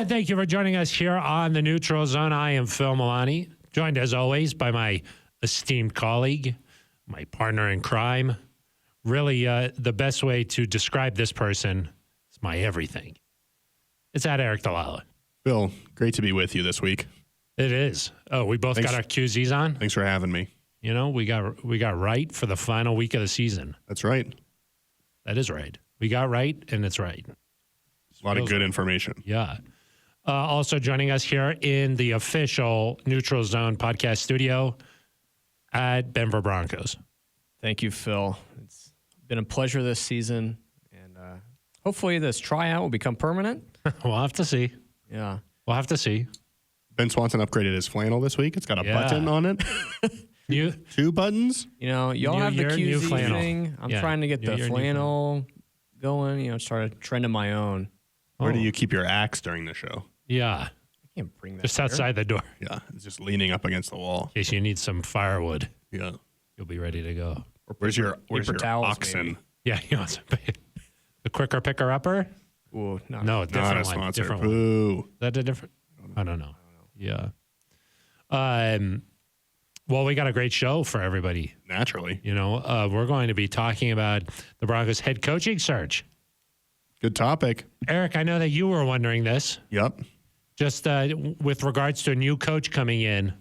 thank you for joining us here on the Neutral Zone. I am Phil Milani, joined as always by my esteemed colleague, my partner in crime. Really, the best way to describe this person is my everything. It's at Aric DiLalla. Phil, great to be with you this week. It is. Oh, we both got our QZs on. Thanks for having me. You know, we got right for the final week of the season. That's right. That is right. We got right, and it's right. A lot of good information. Yeah. Also joining us here in the official Neutral Zone podcast studio at Denver Broncos. Thank you, Phil. It's been a pleasure this season, and hopefully this tryout will become permanent. We'll have to see. Yeah. We'll have to see. Ben Swanson upgraded his flannel this week. It's got a button on it. Two buttons. You know, y'all have the QZ thing. I'm trying to get the flannel going, you know, start a trend of my own. Where do you keep your axe during the show? Yeah. I can't bring that just here. outside the door. Yeah, it's just leaning up against the wall. In case you need some firewood. Yeah. You'll be ready to go. Or where's your towels, oxen? maybe. Yeah, you want some the quicker picker upper? Ooh, no, different not a one. sponsor. Different Boo. one. Is that a different? I don't know. Yeah. Well, we got a great show for everybody. Naturally. You know, we're going to be talking about the Broncos head coaching search. Good topic. Aric, I know that you were wondering this. Yep. Just with regards to a new coach coming in,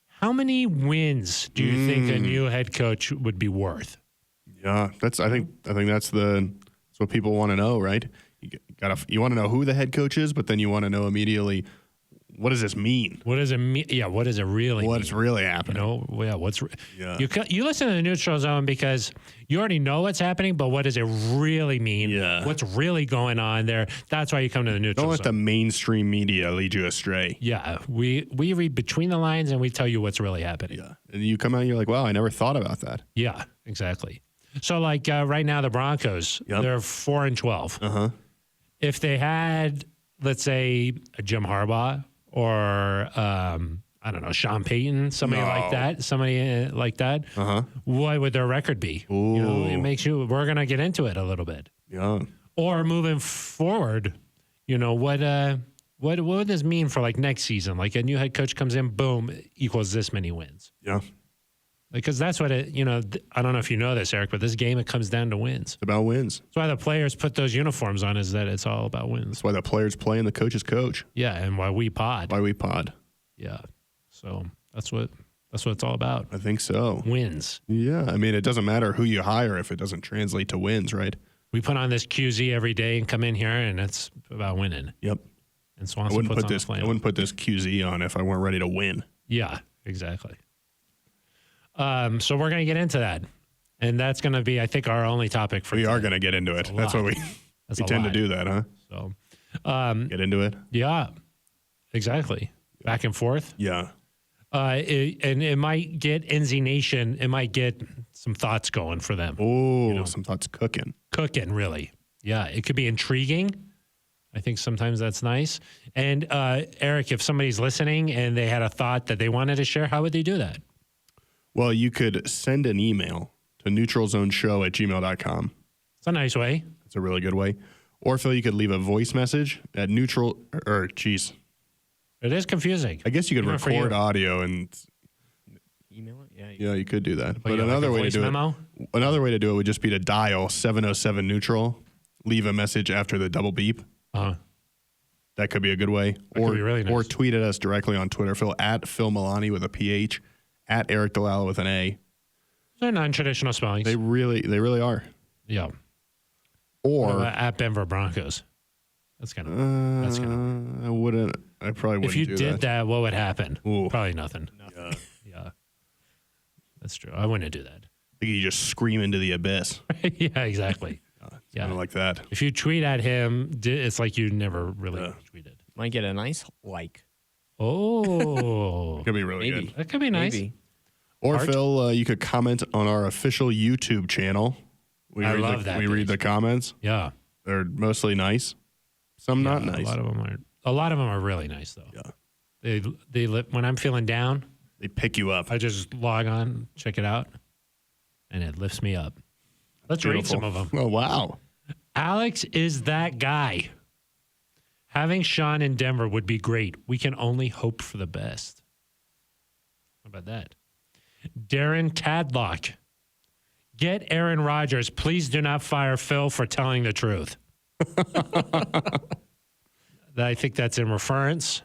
how many wins do you think a new head coach would be worth? Yeah, I think that's what people want to know, right? You want to know who the head coach is, but then you want to know immediately, what does this mean? What does it mean? Yeah, what does it really What's mean? really happening? You know, you listen to the Neutral Zone because you already know what's happening, but what does it really mean? Yeah. What's really going on there? That's why you come to the Neutral Don't Zone. let the mainstream media lead you astray. Yeah, we read between the lines and we tell you what's really happening. Yeah. And you come out and you're like, wow, I never thought about that. Yeah, exactly. So like right now, the Broncos, they're 4-12. Uh-huh. If they had, let's say, a Jim Harbaugh or, I don't know, Sean Payton, somebody like that, what would their record be? Ooh. You know, it makes you, we're going to get into it a little bit. Yeah. Or moving forward, you know, what would this mean for like next season? Like a new head coach comes in, boom, equals this many wins. Yeah. Because that's what it, you know, I don't know if you know this, Aric, but this game, it comes down to wins. It's about wins. That's why the players put those uniforms on, is that it's all about wins. That's why the players play and the coaches coach. Yeah, and why we pod. Yeah. So that's what it's all about. I think so. Wins. Yeah. I mean, it doesn't matter who you hire if it doesn't translate to wins, right? We put on this QZ every day and come in here, and it's about winning. Yep. And Swanson puts on the flannel. I wouldn't put this QZ on if I weren't ready to win. Yeah, exactly. So we're going to get into that. And that's going to be, I think, our only topic for We today. are going to get into it. That's what we tend to do that, huh? So get into it. Yeah, exactly. Back and forth. Yeah. And it might get NZ Nation, it might get some thoughts going for them. Oh, some thoughts cooking. Cooking, really. Yeah, it could be intriguing. I think sometimes that's nice. And Aric, if somebody's listening and they had a thought that they wanted to share, how would they do that? Well, you could send an email to neutralzoneshow@gmail.com. It's a nice way. It's a really good way. Or, Phil, you could leave a voice message at It is confusing. I guess you could Even for record you. audio and Email it? yeah, you could do that. But like another a way to voice do memo? another way to do it would just be to dial 707 neutral, leave a message after the double beep. Uh-huh. That could be a good way. That could be really nice. Or tweet at us directly on Twitter, Phil, at Phil Milani with a PH, at Aric DiLalla with an A. They're non-traditional spellings. They really are. Yeah. Or at Denver Broncos. I probably wouldn't. If you did that, what would happen? Ooh. Probably nothing. Yeah. That's true. I wouldn't do that. I think you just scream into the abyss. Yeah, exactly. Kind of like that. If you tweet at him, it's like you never really tweeted. Might get a nice like. Oh. Could be really Maybe. good. That could be nice. Maybe. Or, Art? Phil, you could comment on our official YouTube channel. We love that We read the comments. Yeah. They're mostly nice. Some not nice. A lot of them are really nice, though. Yeah. They when I'm feeling down, They pick you up. I just log on, check it out, and it lifts me up. Let's read some of them. Oh, wow. Alex is that guy. Having Sean in Denver would be great. We can only hope for the best. How about that? Darren Tadlock. Get Aaron Rodgers. Please do not fire Phil for telling the truth. I think that's in reference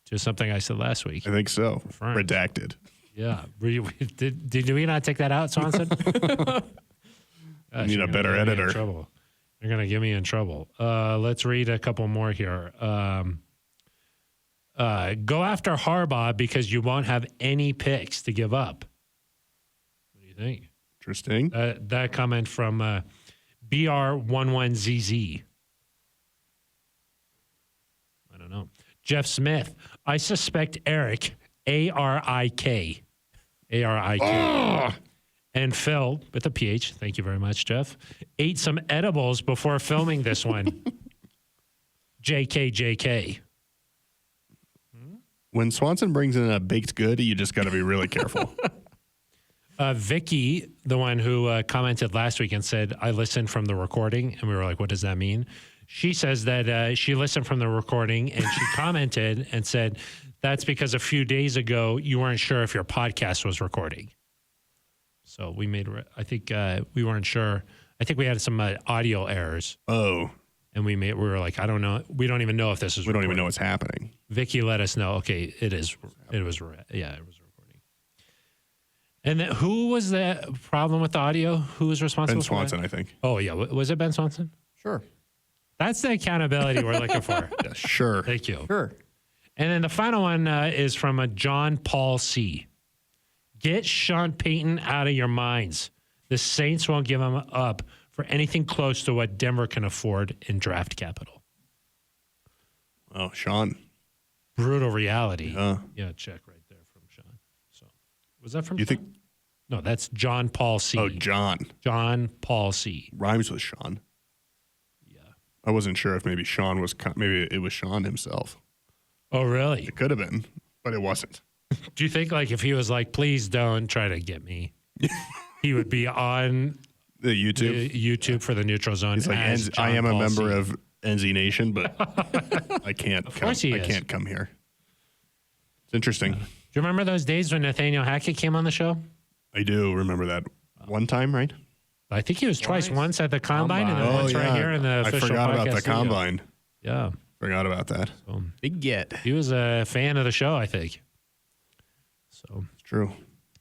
to something I said last week. I think so. Reference. Redacted. Yeah. Did we not take that out, Swanson? I need a better editor. You're going to get me in trouble. Let's read a couple more here. Go after Harbaugh because you won't have any picks to give up. What do you think? Interesting. That comment from BR11ZZ. I don't know. Jeff Smith. I suspect Aric, A-R-I-K. And Phil, with a PH, thank you very much, Jeff, ate some edibles before filming this one. JK. When Swanson brings in a baked good, you just got to be really careful. Vicky, the one who commented last week and said, I listened from the recording, and we were like, what does that mean? She says that she listened from the recording, and she commented and said, that's because a few days ago, you weren't sure if your podcast was recording. So we made, I think we weren't sure. I think we had some audio errors. Oh. And we were like, I don't know. We don't even know if this is We recording. don't even know what's happening. Vicky let us know. Okay, it is. It was recording. And then who was the problem with the audio? Who was responsible Ben Swanson, for that? I think. Oh, yeah. Was it Ben Swanson? Sure. That's the accountability we're looking for. Yeah, sure. Thank you. Sure. And then the final one is from a John Paul C. Get Sean Payton out of your minds. The Saints won't give him up for anything close to what Denver can afford in draft capital. Oh, Sean. Brutal reality. Yeah. Yeah, check right there from Sean. So, was that from You Sean? think? No, that's John Paul C. Oh, John. John Paul C. Rhymes with Sean. Yeah. I wasn't sure if maybe Sean was, maybe it was Sean himself. Oh, really? It could have been, but it wasn't. Do you think, like, if he was like, please don't try to get me, he would be on The YouTube. YouTube for the Neutral Zone? He's like, as I John am a Paul member C. of NZ Nation, but I can't. Of course he I is. can't come here. It's interesting. Do you remember those days when Nathaniel Hackett came on the show? I do remember that one time, right? I think he was twice. Twice. Once at the Combine and then Combine. once right here in the I official forgot about podcast the studio. combine. Yeah. Forgot about that. So Big get. he was a fan of the show, I think. So, It's true.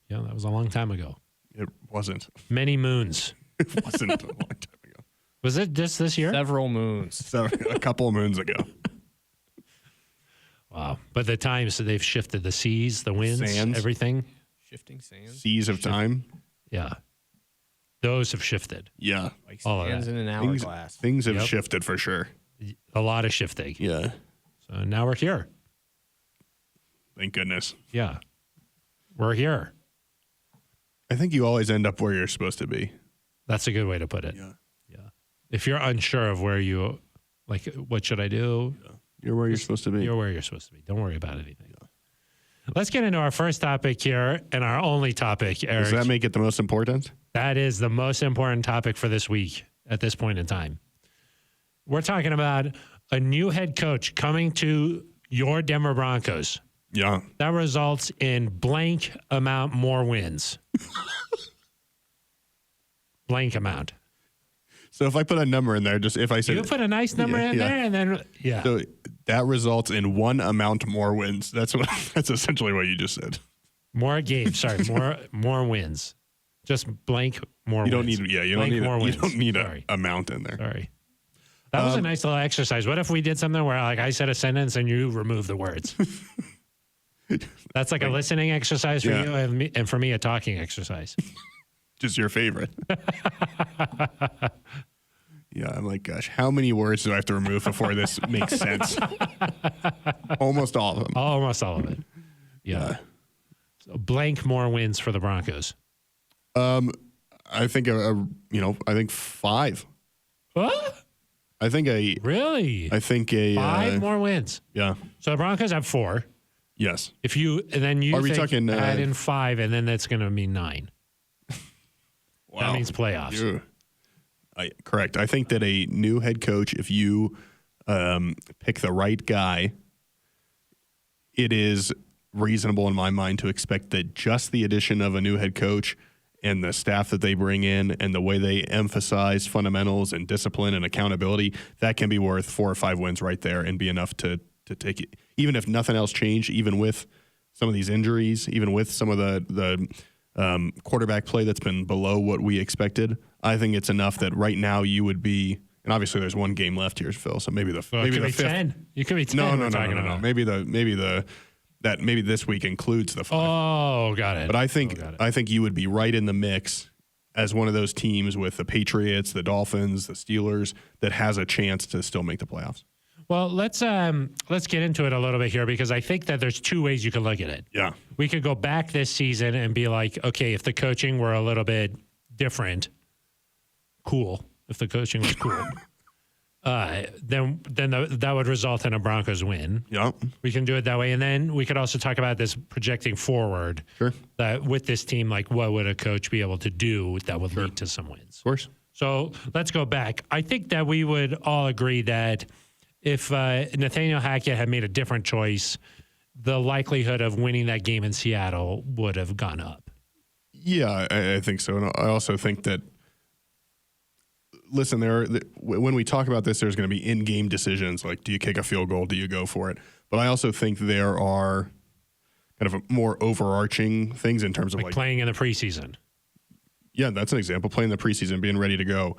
yeah, that was a long time ago. It wasn't. Many moons. It wasn't a long time ago. Was it just this year? Several moons. So a couple of moons ago. Wow. But the times that they've shifted, the seas, the winds, Sands. everything. Shifting sands. Seas of time. Yeah. Those have shifted. Yeah. Like all of sands that. in an Things, hourglass. things have Yep. shifted for sure. A lot of shifting. Yeah. So now we're here. Thank goodness. Yeah. We're here. I think you always end up where you're supposed to be. That's a good way to put it. Yeah. Yeah. If you're unsure of where you, like, what should I do? You're where you're supposed to be. You're where you're supposed to be. Don't worry about anything. Let's get into our first topic here and our only topic, Eric. Does that make it the most important? That is the most important topic for this week at this point in time. We're talking about a new head coach coming to your Denver Broncos. Yeah. That results in blank amount more wins. Blank amount. So if I put a number in there, just if I said You put a nice number Yeah, in yeah. there and then, yeah. so that results in one amount more wins. That's what. That's essentially what you just said. More games. Sorry, more wins. Just blank more You don't wins. need. Yeah, you Blank don't need. more You wins. don't need Sorry. a amount in there. Sorry. That was a nice little exercise. What if we did something where, like, I said a sentence and you remove the words? That's like a listening exercise for Yeah. you and for me a talking exercise. Just your favorite. Yeah, I'm like, gosh, how many words do I have to remove before this makes sense? Almost all of them. Almost all of it. Yeah. So blank more wins for the Broncos. I think I think 5. What? I think a. Really? I think a. 5 more wins. Yeah. So the Broncos have 4. Yes. If you and then you Are we think talking, add in 5, and then that's going to mean 9. Wow. That means playoffs. Correct. I think that a new head coach, if you pick the right guy, it is reasonable in my mind to expect that just the addition of a new head coach and the staff that they bring in and the way they emphasize fundamentals and discipline and accountability, that can be worth 4 or 5 wins right there and be enough to take it. Even if nothing else changed, even with some of these injuries, even with some of the quarterback play that's been below what we expected, I think it's enough that right now you would be, and obviously there's one game left here, Phil, so maybe the Well, it maybe could the be fifth. 10. You could be 10. No. Maybe this week includes the 5. Oh, got it. But I think you would be right in the mix as one of those teams with the Patriots, the Dolphins, the Steelers that has a chance to still make the playoffs. Well, let's get into it a little bit here because I think that there's 2 ways you can look at it. Yeah. We could go back this season and be like, okay, if the coaching were a little bit different, cool. If the coaching was cool, then that would result in a Broncos win. Yeah. We can do it that way. And then we could also talk about this projecting forward. Sure. That with this team, like what would a coach be able to do that would lead to some wins? Of course. So let's go back. I think that we would all agree that if Nathaniel Hackett had made a different choice, the likelihood of winning that game in Seattle would have gone up. Yeah, I think so. And I also think that, listen, when we talk about this, there's going to be in-game decisions like, do you kick a field goal? Do you go for it? But I also think there are kind of more overarching things in terms of like playing in the preseason. Yeah, that's an example. Playing the preseason, being ready to go,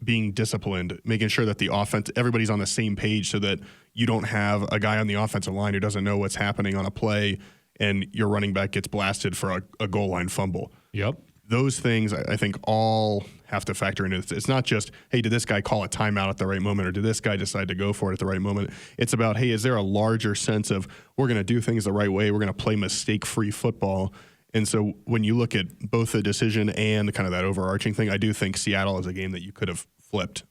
being disciplined, making sure that the offense, everybody's on the same page so that you don't have a guy on the offensive line who doesn't know what's happening on a play and your running back gets blasted for a goal line fumble. Yep. Those things, I think, all have to factor into it. It's not just, hey, did this guy call a timeout at the right moment or did this guy decide to go for it at the right moment? It's about, hey, is there a larger sense of we're going to do things the right way, we're going to play mistake-free football. And so when you look at both the decision and kind of that overarching thing, I do think Seattle is a game that you could have flipped.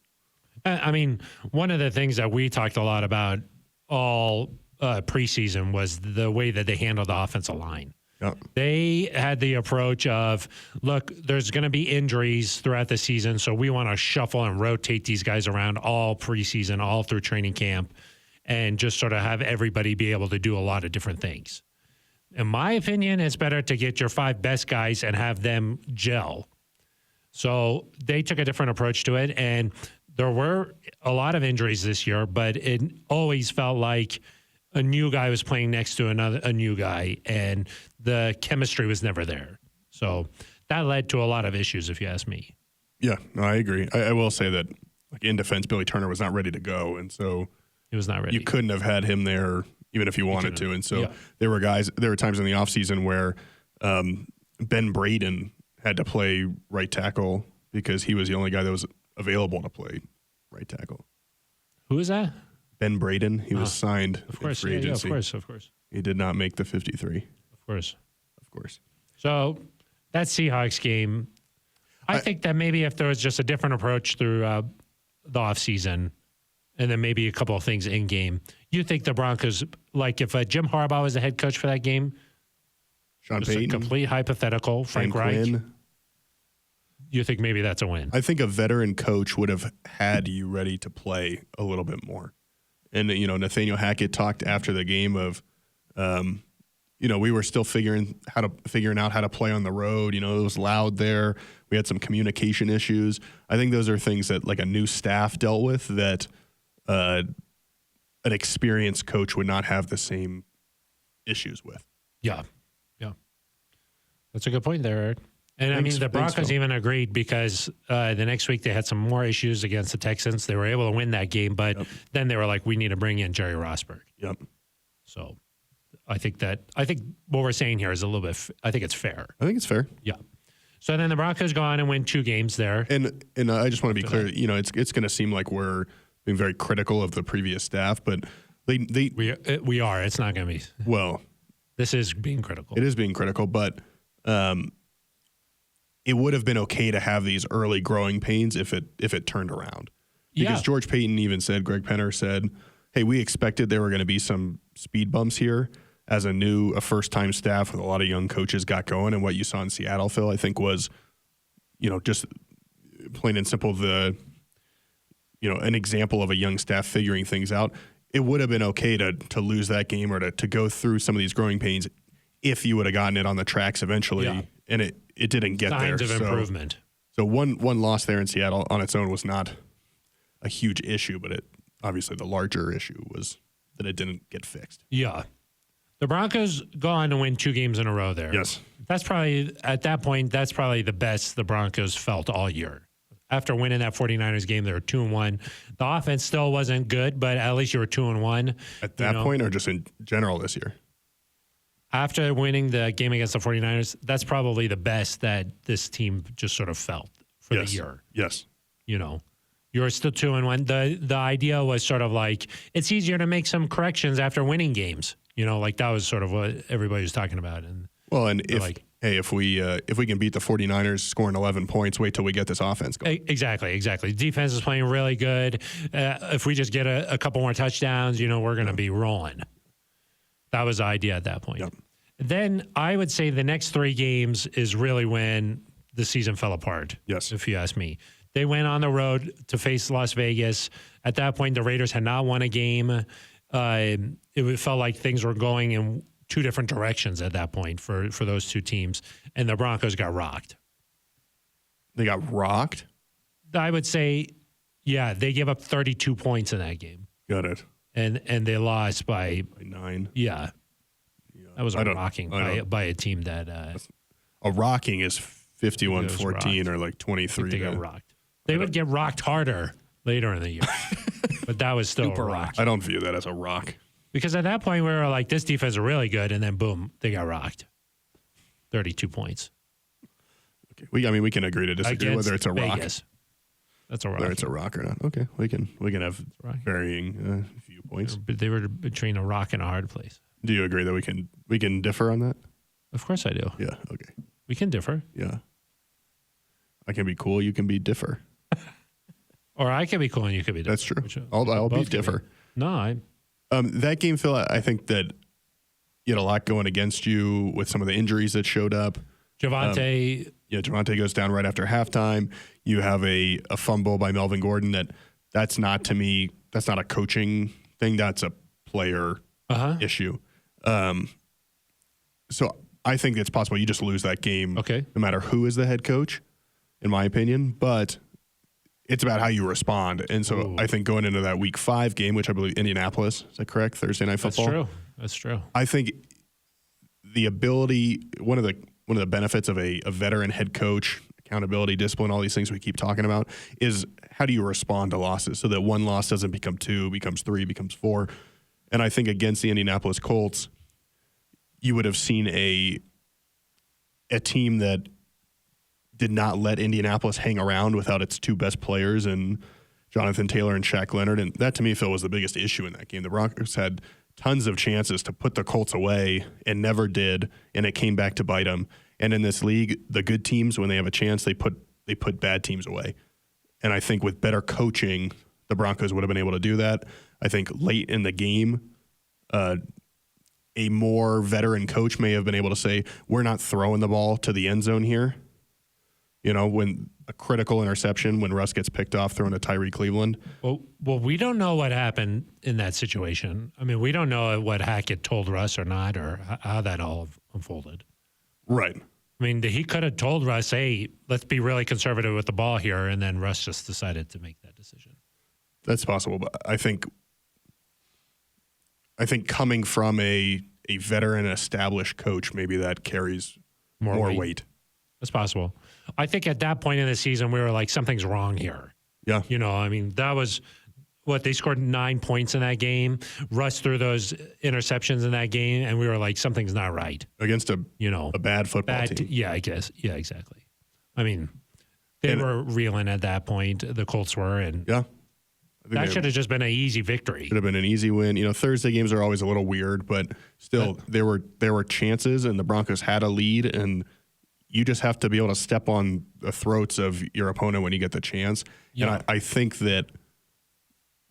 I mean, one of the things that we talked a lot about all preseason was the way that they handled the offensive line. Yep. They had the approach of, look, there's going to be injuries throughout the season, so we want to shuffle and rotate these guys around all preseason, all through training camp, and just sort of have everybody be able to do a lot of different things. In my opinion, it's better to get your 5 best guys and have them gel. So they took a different approach to it, and there were a lot of injuries this year, but it always felt like a new guy was playing next to a new guy, and the chemistry was never there. So that led to a lot of issues, if you ask me. Yeah, no, I agree. I will say that, like in defense, Billy Turner was not ready to go, and so He was not ready. you couldn't have had him there even if you wanted to. And so Yeah. there were times in the offseason where Ben Braden had to play right tackle because he was the only guy that was available to play right tackle. Who is that? Ben Braden, he was signed Of course. in free agency. Of course. He did not make the 53, Of course. of course. So that Seahawks game, I think that maybe if there was just a different approach through the offseason and then maybe a couple of things in game, you think the Broncos, like if Jim Harbaugh was the head coach for that game, Sean just a Payton, complete hypothetical, Frank Dan Reich, Quinn. you think maybe that's a win? I think a veteran coach would have had you ready to play a little bit more. And, Nathaniel Hackett talked after the game of, we were still figuring out how to play on the road. It was loud there. We had some communication issues. I think those are things that like a new staff dealt with that an experienced coach would not have the same issues with. Yeah. That's a good point there, Eric. And I mean, the Broncos even agreed because the next week they had some more issues against the Texans. They were able to win that game, but then they were like, we need to bring in Jerry Rosberg. Yep. So I think what we're saying here is a little bit, I think it's fair. I think it's fair. Yeah. So then the Broncos go on and win 2 games there. And I just want to be clear, it's going to seem like we're being very critical of the previous staff, but We are. It's not going to be. Well, this is being critical. It is being critical, but it would have been okay to have these early growing pains if it turned around. Because George Payton even said, Greg Penner said, hey, we expected there were going to be some speed bumps here as a first-time staff with a lot of young coaches got going. And what you saw in Seattle, Phil, I think was, just plain and simple, an example of a young staff figuring things out. It would have been okay to lose that game or to go through some of these growing pains if you would have gotten it on the tracks eventually, and it didn't get there. Signs of improvement. So one loss there in Seattle on its own was not a huge issue, but obviously the larger issue was that it didn't get fixed. Yeah. The Broncos go on to win 2 games in a row there. Yes. That's probably, at that point, that's probably the best the Broncos felt all year. After winning that 49ers game, they were 2-1. The offense still wasn't good, but at least you were 2-1. At that point, or just in general this year? After winning the game against the 49ers, that's probably the best that this team just sort of felt for the year. Yes. You're still 2-1. The idea was sort of like, it's easier to make some corrections after winning games. Like that was sort of what everybody was talking about. And if we can beat the 49ers scoring 11 points, wait till we get this offense going. Exactly. The defense is playing really good. If we just get a couple more touchdowns, we're going to be rolling. That was the idea at that point. Yep. Then I would say the next 3 games is really when the season fell apart. Yes. If you ask me. They went on the road to face Las Vegas. At that point, the Raiders had not won a game. It felt like things were going in 2 different directions at that point for those 2 teams, and the Broncos got rocked. They got rocked? I would say, yeah, they gave up 32 points in that game. Got it. And they lost by 9. Yeah. That was a rocking by a team that... a rocking is 51-14 or like 23. They got rocked. They would get rocked harder later in the year. But that was still Super a rock. I don't view that as a rock. Because at that point, we were like, this defense is really good, and then boom, they got rocked. 32 points. Okay. We can agree to disagree whether it's a Vegas. rock. That's a rock. Whether it's a rock or not. Okay, we can have varying viewpoints. They were between a rock and a hard place. Do you agree that we can differ on that? Of course I do. Yeah. Okay. We can differ. Yeah. I can be cool. You can be differ. Or I can be cool and you can be differ. That's true. I'll be differ. No, that game, Phil, I think that you had a lot going against you with some of the injuries that showed up. Javonte. Javonte goes down right after halftime. You have a fumble by Melvin Gordon that's not, to me, that's not a coaching thing. That's a player issue. So I think it's possible you just lose that game no matter who is the head coach, in my opinion. But it's about how you respond. And so I think going into that week 5 game, which I believe Indianapolis, is that correct? Thursday Night Football? That's true. I think the ability, one of the benefits of a veteran head coach, accountability, discipline, all these things we keep talking about, is how do you respond to losses so that one loss doesn't become 2, becomes 3, becomes 4. And I think against the Indianapolis Colts, you would have seen a team that did not let Indianapolis hang around without its 2 best players, and Jonathan Taylor and Shaq Leonard. And that, to me, Phil, was the biggest issue in that game. The Broncos had tons of chances to put the Colts away and never did, and it came back to bite them. And in this league, the good teams, when they have a chance, they put bad teams away. And I think with better coaching, the Broncos would have been able to do that. I think late in the game, a more veteran coach may have been able to say, we're not throwing the ball to the end zone here. When a critical interception, when Russ gets picked off throwing to Tyree Cleveland. Well, we don't know what happened in that situation. I mean, we don't know what Hackett told Russ or not, or how that all unfolded. Right. I mean, he could have told Russ, hey, let's be really conservative with the ball here, and then Russ just decided to make that decision. That's possible, but I think coming from a veteran established coach, maybe that carries more weight. That's possible. I think at that point in the season, we were like, something's wrong here. Yeah. That was what they scored 9 points in that game. Russ threw those interceptions in that game, and we were like, something's not right. Against a bad football team. Yeah, I guess. Yeah, exactly. I mean, they were reeling at that point. The Colts were, and that should have just been an easy victory. Should have been an easy win. Thursday games are always a little weird, but still, there were chances, and the Broncos had a lead, and you just have to be able to step on the throats of your opponent when you get the chance. Yeah. And I think that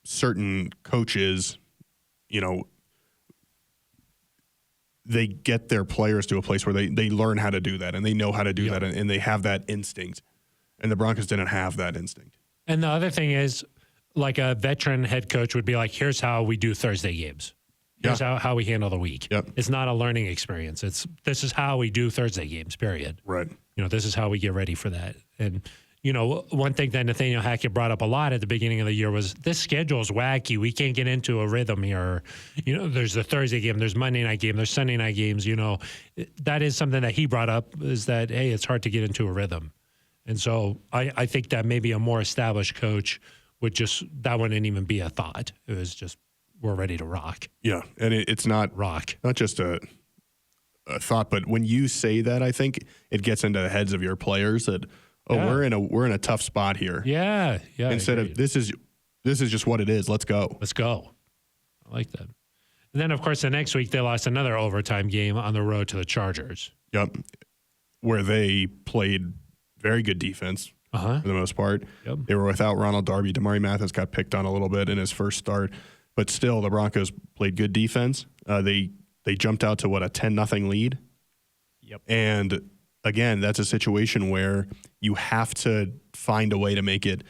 certain coaches, they get their players to a place where they learn how to do that, and they know how to do that, and they have that instinct. And the Broncos didn't have that instinct. And the other thing is, like a veteran head coach would be like, here's how we do Thursday games. Here's how we handle the week. Yep. It's not a learning experience. This is how we do Thursday games, period. Right. This is how we get ready for that. And, one thing that Nathaniel Hackett brought up a lot at the beginning of the year was this schedule is wacky. We can't get into a rhythm here. There's the Thursday game, there's Monday night game, there's Sunday night games. That is something that he brought up is that, hey, it's hard to get into a rhythm. And so I think that maybe a more established coach that wouldn't even be a thought. It was just, we're ready to rock. Yeah, and it's not just a thought, but when you say that, I think it gets into the heads of your players that we're in a tough spot here. Yeah. Instead of this is just what it is. Let's go. I like that. And then of course the next week they lost another overtime game on the road to the Chargers. Yep, where they played very good defense for the most part. Yep. They were without Ronald Darby. Damari Mathis got picked on a little bit in his first start. But still, the Broncos played good defense. They jumped out to, a 10-0 lead? Yep. And, again, that's a situation where you have to find a way to make it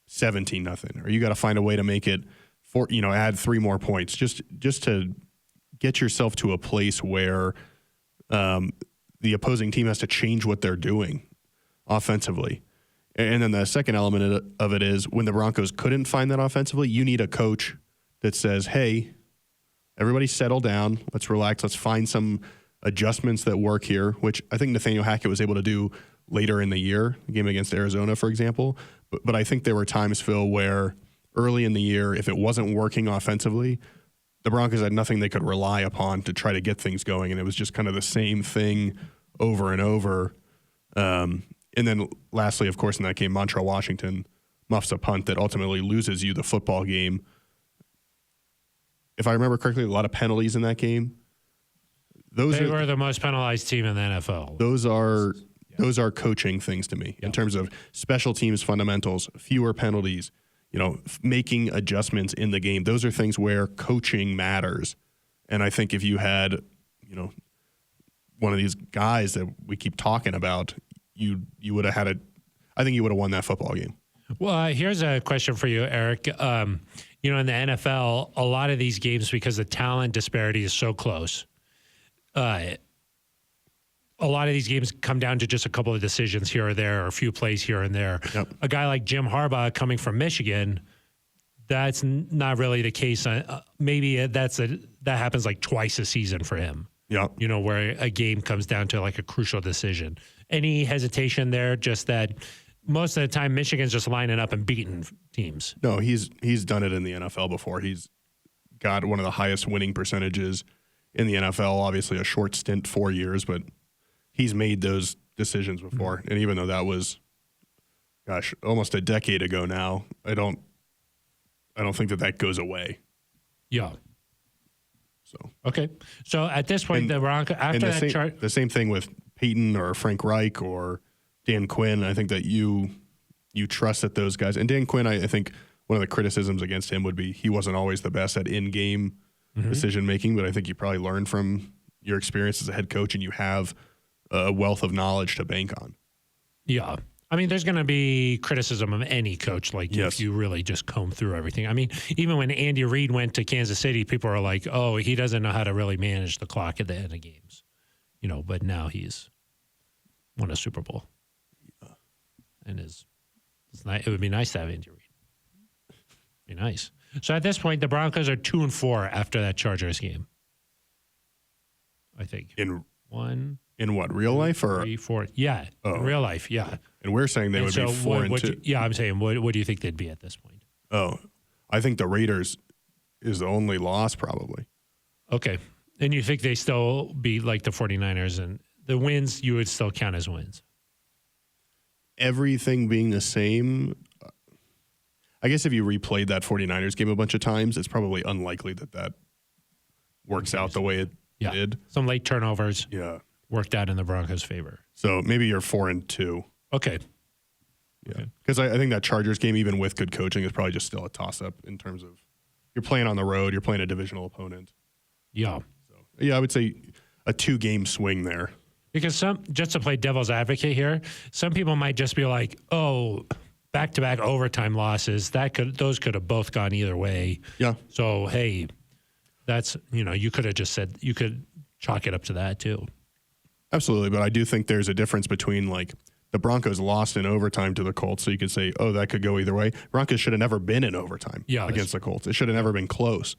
17-0. Or you got to find a way to make it, add 3 more points. Just to get yourself to a place where the opposing team has to change what they're doing offensively. And then the second element of it is when the Broncos couldn't find that offensively, you need a coach that says, hey, everybody settle down. Let's relax. Let's find some adjustments that work here, which I think Nathaniel Hackett was able to do later in the year, the game against Arizona, for example. But I think there were times, Phil, where early in the year, if it wasn't working offensively, the Broncos had nothing they could rely upon to try to get things going. And it was just kind of the same thing over and over. And then lastly, of course, in that game, Montreal Washington muffs a punt that ultimately loses you the football game. If I remember correctly, a lot of penalties in that game. They were the most penalized team in the NFL. Those are coaching things to me in terms of special teams fundamentals, fewer penalties, making adjustments in the game. Those are things where coaching matters. And I think if you had, one of these guys that we keep talking about, you would have I think you would have won that football game. Well, here's a question for you, Eric. In the NFL, a lot of these games, because the talent disparity is so close, a lot of these games come down to just a couple of decisions here or there, or a few plays here and there. Yep. A guy like Jim Harbaugh coming from Michigan, that's not really the case. Maybe that happens like twice a season for him. Yeah. Where a game comes down to like a crucial decision. Any hesitation there? Just that most of the time Michigan's just lining up and beating teams. No, he's done it in the NFL before. He's got one of the highest winning percentages in the NFL. Obviously a short stint, 4 years, but he's made those decisions before. And even though that was, almost a decade ago now, I don't think that goes away. Yeah. So okay. So at this point, the Broncos after that chart, the same thing with Peyton or Frank Reich or Dan Quinn. I think that you trust that those guys, and Dan Quinn, I think one of the criticisms against him would be he wasn't always the best at in-game decision making, but I think you probably learned from your experience as a head coach, and you have a wealth of knowledge to bank on. Yeah. I mean, there's going to be criticism of any coach, yes. If you really just comb through everything. I mean, even when Andy Reid went to Kansas City, people are like, oh, he doesn't know how to really manage the clock at the end of games. But now he's won a Super Bowl. And it would be nice to have Andy Reid. Be nice. So at this point, the Broncos are 2-4 after that Chargers game. I think. In what, real life or 3, 4? Yeah, in real life, yeah. And we're saying they would be 4-2. Yeah, I'm saying, what do you think they'd be at this point? Oh, I think the Raiders is the only loss probably. Okay. And you think they still be like the 49ers, and the wins you would still count as wins? Everything being the same, I guess if you replayed that 49ers game a bunch of times, it's probably unlikely that works out the way it did. Some late turnovers. Yeah. Worked out in the Broncos' favor. So maybe you're 4-2. Okay. Yeah. Because I think that Chargers game, even with good coaching, is probably just still a toss-up in terms of you're playing on the road, you're playing a divisional opponent. Yeah. So, yeah, I would say a 2-game swing there. Because just to play devil's advocate here, some people might just be like, oh, back-to-back overtime losses. Those could have both gone either way. Yeah. So, hey, that's, you could have just said, you could chalk it up to that too. Absolutely. But I do think there's a difference between like the Broncos lost in overtime to the Colts. So you could say, oh, that could go either way. Broncos should have never been in overtime against the Colts. It should have never been close.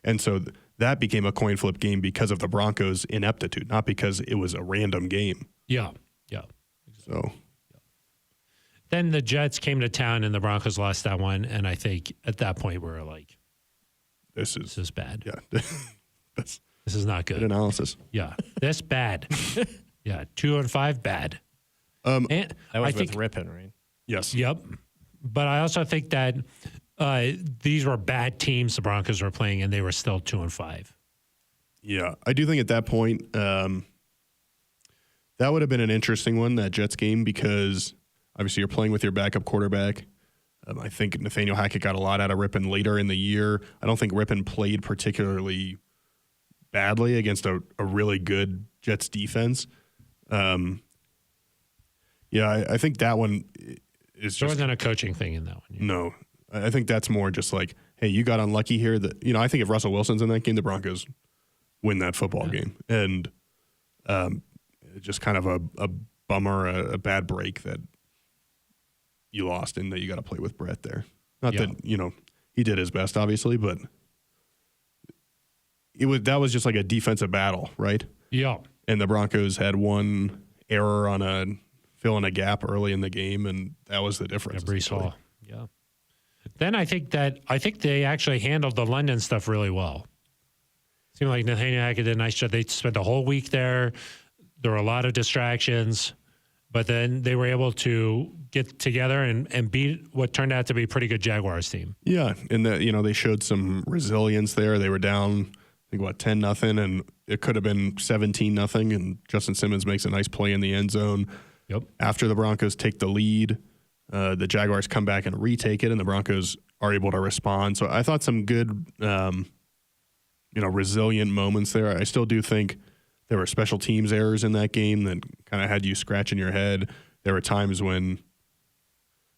And so that became a coin flip game because of the Broncos' ineptitude, not because it was a random game. Yeah. So then the Jets came to town and the Broncos lost that one. And I think at that point we were like, this is bad. Yeah. That's this is not good. Good analysis. Yeah. This bad. Yeah. 2-5 bad. That And was with Rippon, right? Yes. Yep. But I also think that these were bad teams the Broncos were playing and they were still 2-5. Yeah. I do think at that point, that would have been an interesting one, that Jets game, because obviously you're playing with your backup quarterback. I think Nathaniel Hackett got a lot out of Rippon later in the year. I don't think Rippon played particularly badly against a really good Jets defense. I think that one is just... There wasn't a coaching thing in that one. Yeah. No. I think that's more just like, hey, you got unlucky here. I think if Russell Wilson's in that game, the Broncos win that football game. And just kind of a bummer, a bad break that you lost and that you got to play with Brett there. Not that, he did his best, obviously, but that was just like a defensive battle, right? Yeah. And the Broncos had one error on filling a gap early in the game, and that was the difference. Brees Hall. Yeah. Then I think they actually handled the London stuff really well. Seemed like Nathaniel Hackett did a nice job. They spent the whole week there. There were a lot of distractions, but then they were able to get together and beat what turned out to be a pretty good Jaguars team. Yeah, and they showed some resilience there. They were down, I think, 10-0, and it could have been 17-0, and Justin Simmons makes a nice play in the end zone. Yep. After the Broncos take the lead, the Jaguars come back and retake it, and the Broncos are able to respond. So I thought some good, resilient moments there. I still do think there were special teams errors in that game that kind of had you scratching your head. There were times when,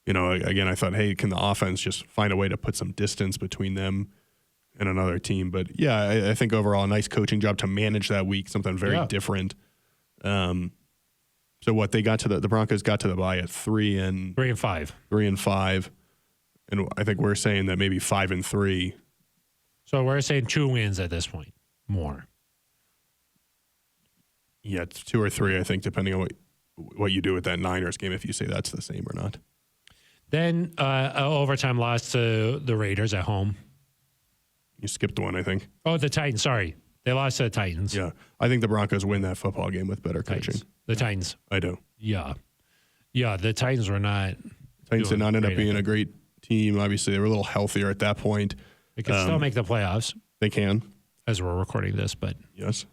again, I thought, hey, can the offense just find a way to put some distance between them and another team? But, yeah, I think overall a nice coaching job to manage that week, something very different. So what they got to the Broncos got to the bye at 3-5. 3-5. And I think we're saying that maybe 5-3. So we're saying 2 wins at this point. More. Yeah, it's 2 or 3, I think, depending on what you do with that Niners game, if you say that's the same or not. Then an overtime loss to the Raiders at home. You skipped one, I think. Oh, the Titans. Sorry. They lost to the Titans. Yeah. I think the Broncos win that football game with better coaching. The Titans. I do. Yeah. Yeah, the Titans were not. Titans did not end up being a great team. Obviously, they were a little healthier at that point. They could still make the playoffs. They can. As we're recording this, but. Yes.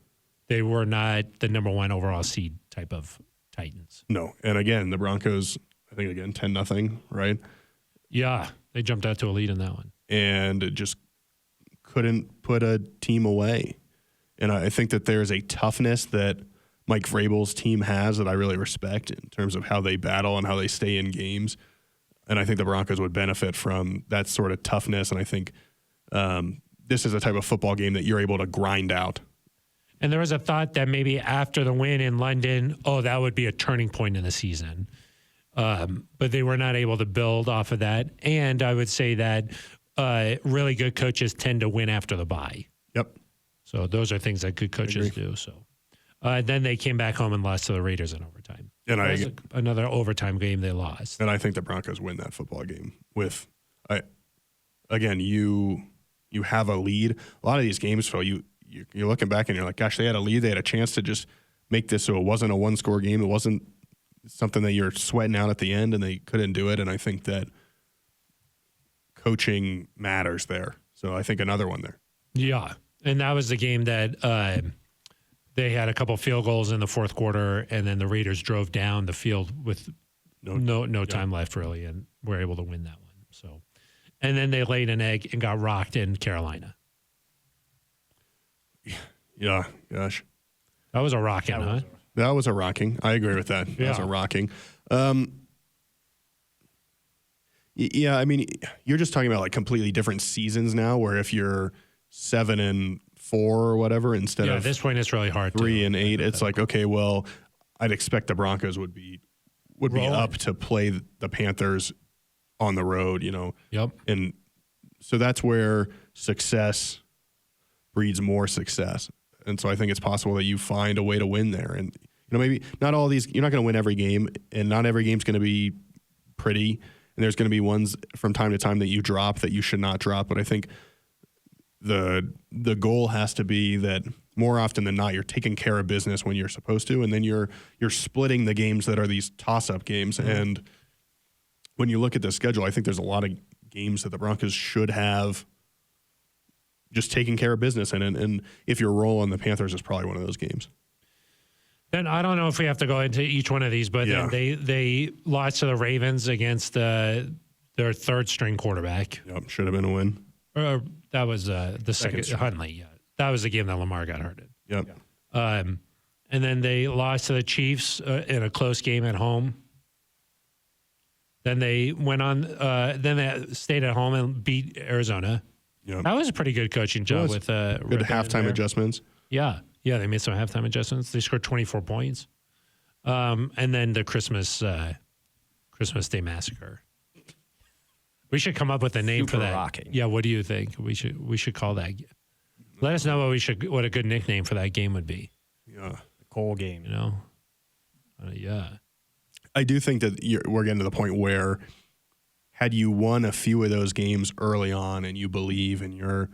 They were not the number 1 overall seed type of Titans. No. And again, the Broncos, I think, 10-0, right? Yeah. They jumped out to a lead in that one. And it just couldn't put a team away. And I think that there's a toughness that Mike Vrabel's team has that I really respect in terms of how they battle and how they stay in games. And I think the Broncos would benefit from that sort of toughness. And I think this is a type of football game that you're able to grind out. And there was a thought that maybe after the win in London, that would be a turning point in the season. But they were not able to build off of that. And I would say that really good coaches tend to win after the bye. Yep. So those are things that good coaches do. So then they came back home and lost to the Raiders in overtime. And another overtime game they lost. And I think the Broncos win that football game with, again, you have a lead. A lot of these games, Phil, you're looking back and you're like, gosh, they had a lead. They had a chance to just make this so it wasn't a 1-score game. It wasn't something that you're sweating out at the end, and they couldn't do it. And I think that coaching matters there. So I think another one there. Yeah. And that was the game that they had a couple field goals in the fourth quarter, and then the Raiders drove down the field with no time left, really, and were able to win that one. So, and then they laid an egg and got rocked in Carolina. Yeah, gosh. That was a rocking, huh? That was a rocking. I agree with that. That was a rocking. Yeah, I mean, you're just talking about like completely different seasons now, where if you're 7-4 or whatever instead Yeah, of at this point it's really hard. 3-8, it's like, okay, well, I'd expect the Broncos would be Rolling. up to play the Panthers on the road, you know. Yep. And so that's where success breeds more success. And so I think it's possible that you find a way to win there. And, you know, maybe not all these, you're not going to win every game, and not every game's going to be pretty. And there's going to be ones from time to time that you drop that you should not drop. But I think the goal has to be that more often than not, you're taking care of business when you're supposed to, and then you're splitting the games that are these toss-up games. Mm-hmm. And when you look at the schedule, I think there's a lot of games that the Broncos should have just taking care of business in. And if you're rolling, the Panthers is probably one of those games. Then I don't know if we have to go into each one of these, but Yeah. then they lost to the Ravens against their third-string quarterback. Yep, should have been a win. That was the second Huntley. Yeah, that was the game that Lamar got hurt in. Yep. And then they lost to the Chiefs in a close game at home. Then they went on. Then they stayed at home and beat Arizona. Yep. That was a pretty good coaching job with good Rippon halftime there. adjustments. Yeah, they made some halftime adjustments. They scored 24 points. And then the Christmas Day Massacre. We should come up with a name Super for that. rocking. Yeah, what do you think? We should call that. Let us know what a good nickname for that game would be. Yeah. The Cole game. You know. Yeah. I do think that we're getting to the point where had you won a few of those games early on and you believe and you're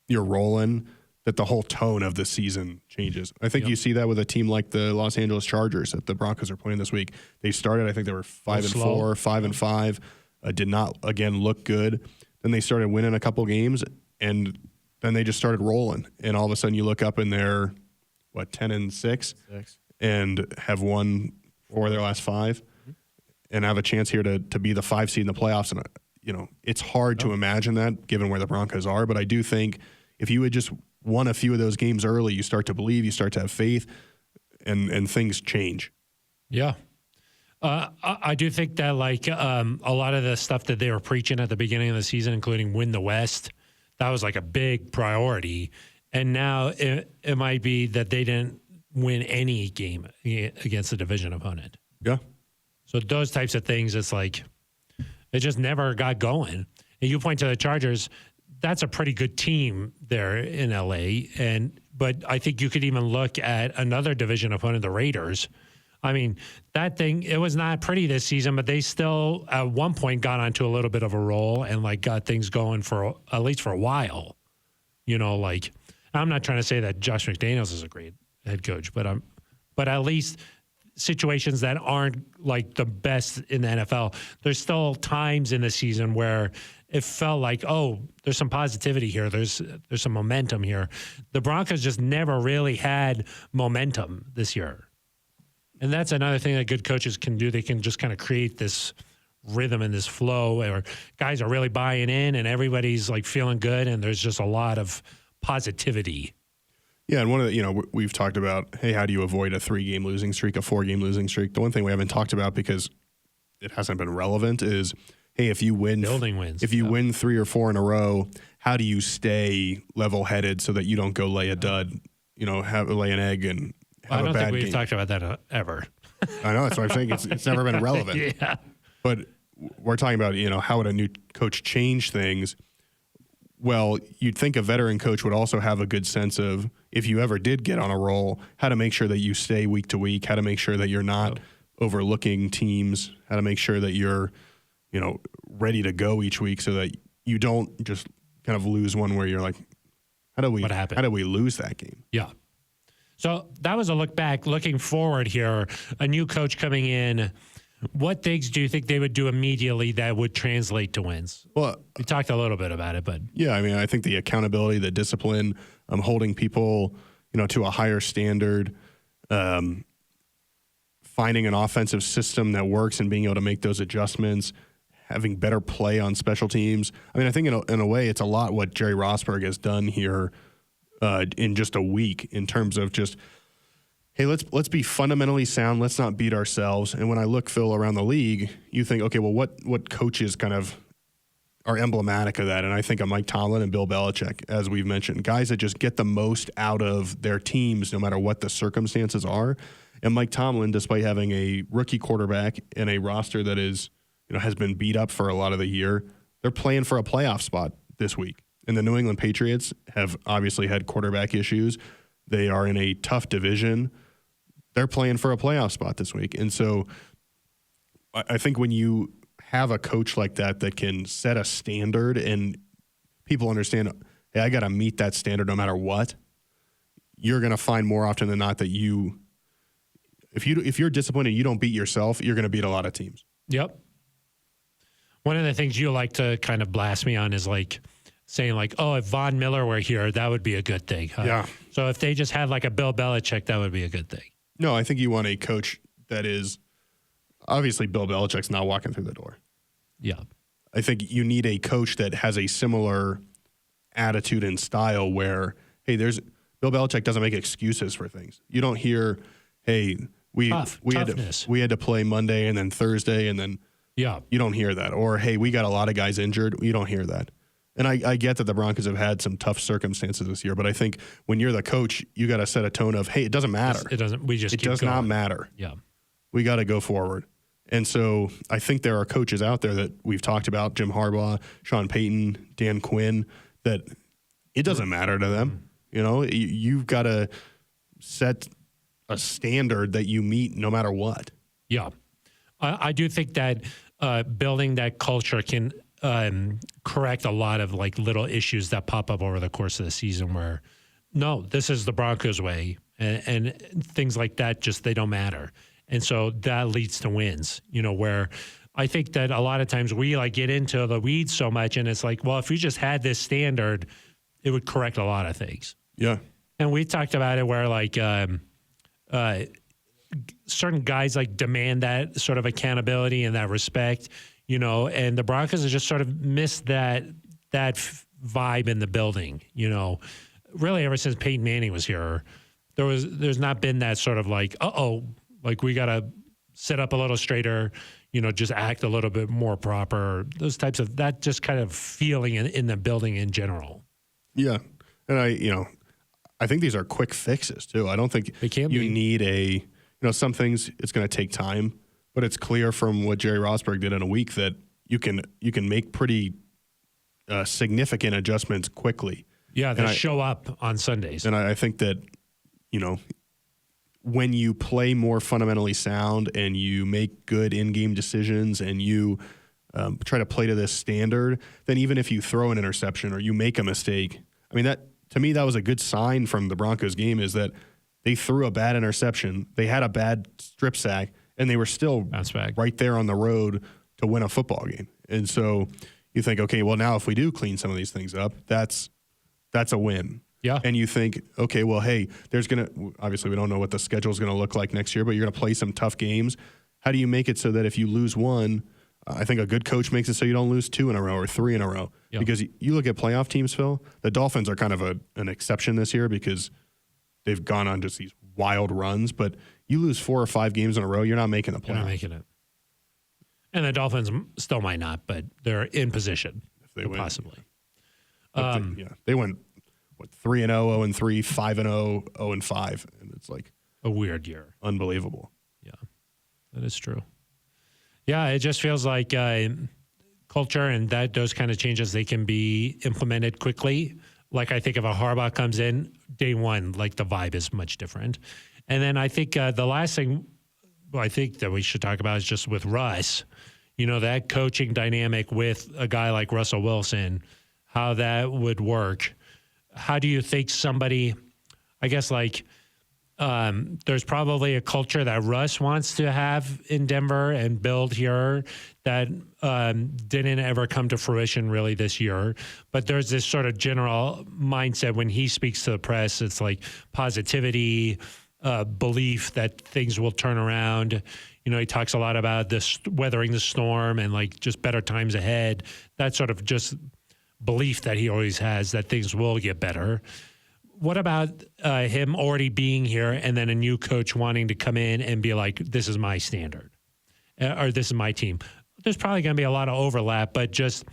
rolling, that the whole tone of the season changes. I think you see that with a team like the Los Angeles Chargers that the Broncos are playing this week. They started, I think they were 5-4, 5-5, did not, again, look good. Then they started winning a couple games, and then they just started rolling. And all of a sudden you look up and they're, 10-6? And have won 4 of their last 5 and have a chance here to be the 5 seed in the playoffs. And, you know, it's hard to imagine that given where the Broncos are. But I do think if you had just won a few of those games early, you start to believe, you start to have faith, and things change. Yeah. I do think that, like, a lot of the stuff that they were preaching at the beginning of the season, including win the West, that was like a big priority. And now it might be that they didn't win any game against a division opponent. Yeah. So those types of things, it's like it just never got going. And you point to the Chargers, that's a pretty good team there in LA. But I think you could even look at another division opponent, the Raiders. I mean, that thing, it was not pretty this season, but they still at one point got onto a little bit of a roll and like got things going for at least for a while. You know, like, I'm not trying to say that Josh McDaniels is a great head coach, but at least situations that aren't like the best in the NFL, there's still times in the season where it felt like, oh, there's some positivity here. There's some momentum here. The Broncos just never really had momentum this year. And that's another thing that good coaches can do. They can just kind of create this rhythm and this flow where guys are really buying in and everybody's like feeling good and there's just a lot of positivity. Yeah, and one of the, we've talked about, hey, how do you avoid a 3-game losing streak, a 4-game losing streak? The one thing we haven't talked about because it hasn't been relevant is, hey, if you win, building wins. If you win 3 or 4 in a row, how do you stay level-headed so that you don't go lay a dud, lay an egg and have a bad game? I don't think we've talked about that ever. I know, that's what I'm saying. It's never been relevant. Yeah. But we're talking about, how would a new coach change things? Well, you'd think a veteran coach would also have a good sense of, if you ever did get on a roll, how to make sure that you stay week to week, how to make sure that you're not overlooking teams, how to make sure that you're, ready to go each week so that you don't just kind of lose one where you're like, what happened? How did we lose that game? Yeah. So that was a look back. Looking forward here, a new coach coming in. What things do you think they would do immediately that would translate to wins? Well, we talked a little bit about it, but yeah, I mean, I think the accountability, the discipline, holding people, to a higher standard, finding an offensive system that works and being able to make those adjustments, having better play on special teams. I mean, I think in a way, it's a lot what Jerry Rosburg has done here in just a week in terms of just hey, let's be fundamentally sound. Let's not beat ourselves. And when I look, Phil, around the league, you think, okay, well, what coaches kind of are emblematic of that? And I think of Mike Tomlin and Bill Belichick, as we've mentioned, guys that just get the most out of their teams no matter what the circumstances are. And Mike Tomlin, despite having a rookie quarterback and a roster that is, has been beat up for a lot of the year, they're playing for a playoff spot this week. And the New England Patriots have obviously had quarterback issues. They are in a tough division. They're playing for a playoff spot this week. And so I think when you have a coach like that can set a standard and people understand, hey, I got to meet that standard no matter what, you're going to find more often than not that if you're disappointed, you don't beat yourself, you're going to beat a lot of teams. Yep. One of the things you like to kind of blast me on is like saying like, oh, if Von Miller were here, that would be a good thing. Huh? Yeah. So if they just had like a Bill Belichick, that would be a good thing. No, I think you want a coach that is obviously Bill Belichick's not walking through the door. Yeah. I think you need a coach that has a similar attitude and style where, hey, Bill Belichick doesn't make excuses for things. You don't hear, hey, we had to play Monday and then Thursday and then yeah. You don't hear that. Or, hey, we got a lot of guys injured. You don't hear that. And I get that the Broncos have had some tough circumstances this year, but I think when you're the coach, you got to set a tone of, hey, it doesn't matter. It doesn't. We just. It does not matter. Yeah. We got to go forward. And so I think there are coaches out there that we've talked about, Jim Harbaugh, Sean Payton, Dan Quinn, that it doesn't matter to them. You've got to set a standard that you meet no matter what. Yeah. I do think that building that culture can correct a lot of like little issues that pop up over the course of the season where, no, this is the Broncos way. And things like that, just they don't matter. And so that leads to wins, where I think that a lot of times we like get into the weeds so much and it's like, well, if we just had this standard, it would correct a lot of things. Yeah. And we talked about it where like certain guys like demand that sort of accountability and that respect, and the Broncos have just sort of missed that vibe in the building, really ever since Peyton Manning was here. There's not been that sort of like, like we got to sit up a little straighter, just act a little bit more proper, those types of, that just kind of feeling in the building in general. Yeah. And I think these are quick fixes too. I don't think you need some things it's going to take time, but it's clear from what Jerry Rosberg did in a week that you can make pretty significant adjustments quickly. Yeah, they show up on Sundays. And I think that, when you play more fundamentally sound and you make good in-game decisions and you try to play to this standard, then even if you throw an interception or you make a mistake, to me, that was a good sign from the Broncos game is that they threw a bad interception, they had a bad strip sack, and they were still right there on the road to win a football game. And so you think, okay, well, now if we do clean some of these things up, that's a win. Yeah. And you think, okay, well, hey, obviously we don't know what the schedule is going to look like next year, but you're going to play some tough games. How do you make it so that if you lose one, I think a good coach makes it so you don't lose 2 in a row or 3 in a row. Yeah. Because you look at playoff teams, Phil, the Dolphins are kind of an exception this year because they've gone on just these wild runs, but you lose 4 or 5 games in a row, you're not making the playoffs. You're not making it. And the Dolphins still might not, but they're in position if they win. Possibly. They went 3-0, 0-3, 5-0, 0-5, and it's like a weird year. Unbelievable. Yeah, that is true. Yeah, it just feels like culture and those kind of changes, they can be implemented quickly. Like I think if a Harbaugh comes in day one, like the vibe is much different. And then I think the last thing I think that we should talk about is just with Russ, that coaching dynamic with a guy like Russell Wilson, how that would work. How do you think somebody, I guess there's probably a culture that Russ wants to have in Denver and build here that didn't ever come to fruition really this year. But there's this sort of general mindset when he speaks to the press. It's like positivity, belief that things will turn around. He talks a lot about this weathering the storm and like just better times ahead. That sort of just belief that he always has that things will get better. what about him already being here and then a new coach wanting to come in and be like, this is my standard or this is my team? There's probably going to be a lot of overlap, but just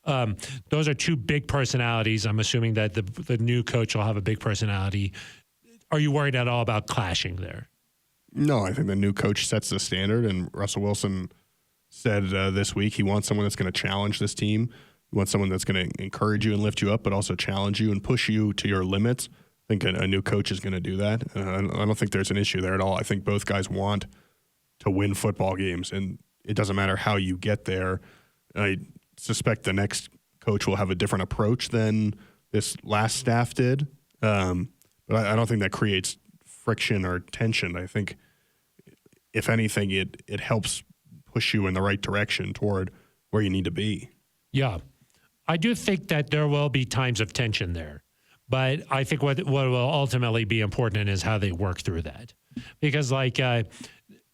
those are two big personalities. I'm assuming that the new coach will have a big personality. Are you worried at all about clashing there? No, I think the new coach sets the standard, and Russell Wilson said this week he wants someone that's going to challenge this team. He wants someone that's going to encourage you and lift you up, but also challenge you and push you to your limits. I think a new coach is going to do that. I don't think there's an issue there at all. I think both guys want to win football games, and it doesn't matter how you get there. I suspect the next coach will have a different approach than this last staff did, but I don't think that creates friction or tension. I think, if anything, it helps push you in the right direction toward where you need to be. Yeah. I do think that there will be times of tension there, but I think what will ultimately be important is how they work through that, because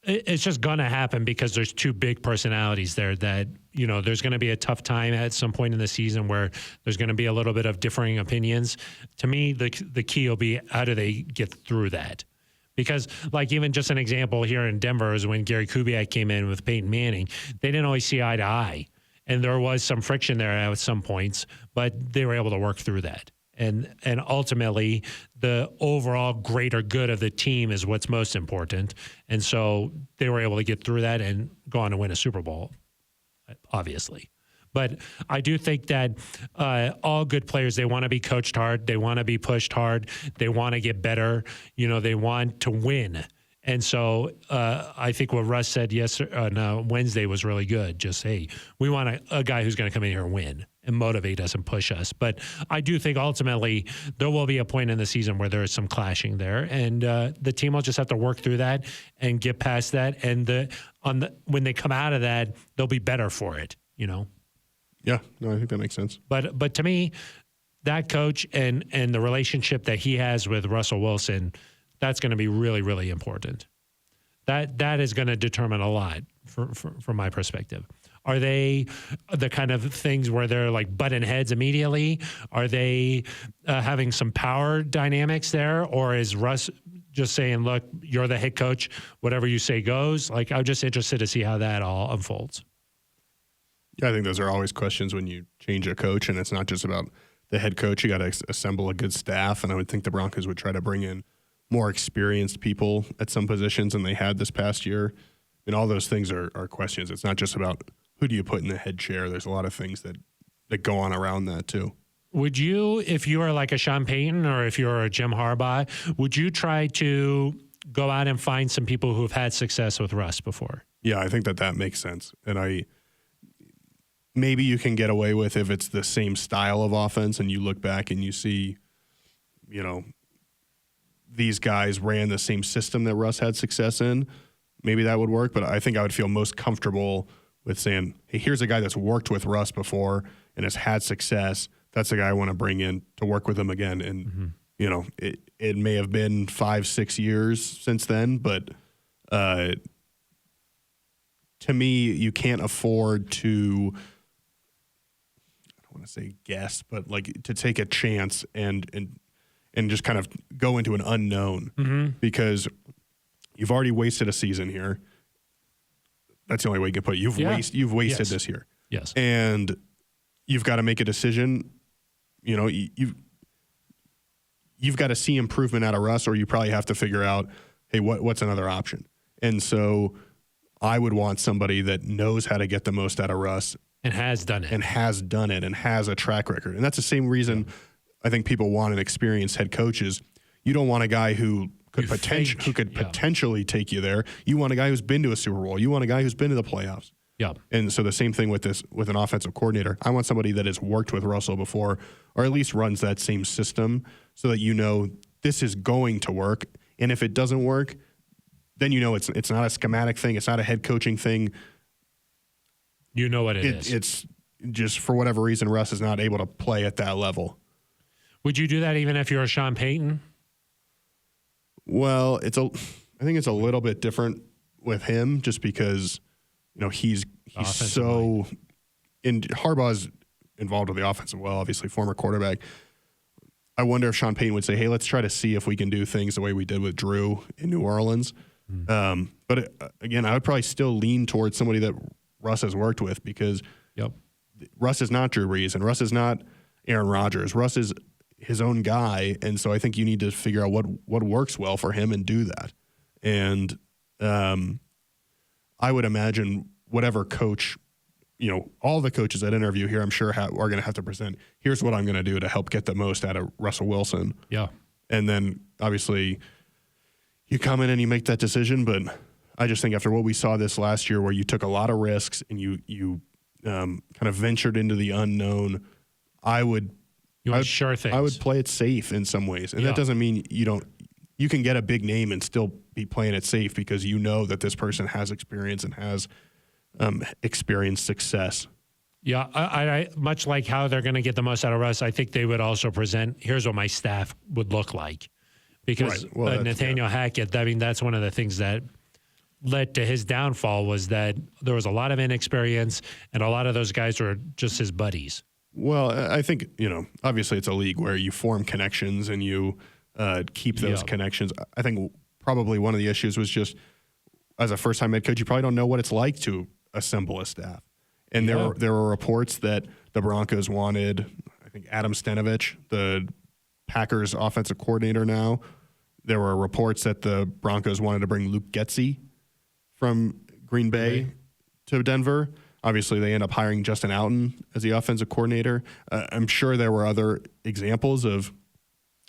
it's just going to happen because there's two big personalities there that, there's going to be a tough time at some point in the season where there's going to be a little bit of differing opinions. To me, the key will be how do they get through that? Because even just an example here in Denver is when Gary Kubiak came in with Peyton Manning, they didn't always see eye to eye. And there was some friction there at some points, but they were able to work through that. And ultimately, the overall greater good of the team is what's most important. And so they were able to get through that and go on to win a Super Bowl, obviously. But I do think that all good players, they want to be coached hard. They want to be pushed hard. They want to get better. They want to win. And so I think what Russ said Wednesday was really good. Just, hey, we want a guy who's going to come in here and win and motivate us and push us. But I do think ultimately there will be a point in the season where there is some clashing there. And the team will just have to work through that and get past that. And when they come out of that, they'll be better for it, Yeah, no, I think that makes sense. But to me, that coach and the relationship that he has with Russell Wilson, that's going to be really, really important. That is going to determine a lot from my perspective. Are they the kind of things where they're like butting heads immediately? Are they having some power dynamics there? Or is Russ just saying, look, you're the head coach, whatever you say goes? I'm just interested to see how that all unfolds. Yeah, I think those are always questions when you change a coach, and it's not just about the head coach. You got to assemble a good staff, and I would think the Broncos would try to bring in more experienced people at some positions than they had this past year. And all those things are questions. It's not just about who do you put in the head chair. There's a lot of things that go on around that too. Would you, if you were like a Sean Payton or if you're a Jim Harbaugh, would you try to go out and find some people who have had success with Russ before? Yeah, I think that makes sense. And maybe you can get away with if it's the same style of offense and you look back and you see, these guys ran the same system that Russ had success in. Maybe that would work, but I think I would feel most comfortable with saying, hey, here's a guy that's worked with Russ before and has had success. That's the guy I want to bring in to work with him again. And, it may have been 5-6 years since then, but to me, you can't afford to, I don't want to say guess, but to take a chance and just kind of go into an unknown because you've already wasted a season here. That's the only way you can put it. You've wasted this year. Yes. And you've got to make a decision. You've got to see improvement out of Russ, or you probably have to figure out, hey, what's another option? And so I would want somebody that knows how to get the most out of Russ. And has done it. And has a track record. And that's the same reason I think people want an experienced head coach is you don't want a guy who could potentially take you there. You want a guy who's been to a Super Bowl. You want a guy who's been to the playoffs. Yeah. And so the same thing with an offensive coordinator. I want somebody that has worked with Russell before, or at least runs that same system, so that this is going to work. And if it doesn't work, then it's not a schematic thing. It's not a head coaching thing. You know what it is. It's just for whatever reason Russ is not able to play at that level. Would you do that even if you're a Sean Payton? Well, I think it's a little bit different with him just because, he's so – and Harbaugh's involved with the offense as well, obviously former quarterback. I wonder if Sean Payton would say, hey, let's try to see if we can do things the way we did with Drew in New Orleans. But again, I would probably still lean towards somebody that Russ has worked with, because Russ is not Drew Brees and Russ is not Aaron Rodgers. Russ is his own guy, and so I think you need to figure out what works well for him and do that. And I would imagine whatever coach, all the coaches that interview here, I'm sure are going to have to present, here's what I'm going to do to help get the most out of Russell Wilson. Yeah. And then obviously you come in and you make that decision, but I just think after what we saw this last year, where you took a lot of risks and you kind of ventured into the unknown, I would play it safe in some ways. And that doesn't mean you can get a big name and still be playing it safe, because you know that this person has experience and has experienced success. Yeah, I much like how they're going to get the most out of Russ, I think they would also present, here's what my staff would look like. Because Nathaniel Hackett, I mean, that's one of the things that led to his downfall, was that there was a lot of inexperience and a lot of those guys were just his buddies. Well, I think, obviously it's a league where you form connections and you keep those connections. I think probably one of the issues was just, as a first-time head coach, you probably don't know what it's like to assemble a staff. And there were reports that the Broncos wanted, I think, Adam Stenovich, the Packers offensive coordinator now. There were reports that the Broncos wanted to bring Luke Getsy from Green Bay to Denver. Obviously, they end up hiring Justin Outen as the offensive coordinator. I'm sure there were other examples of,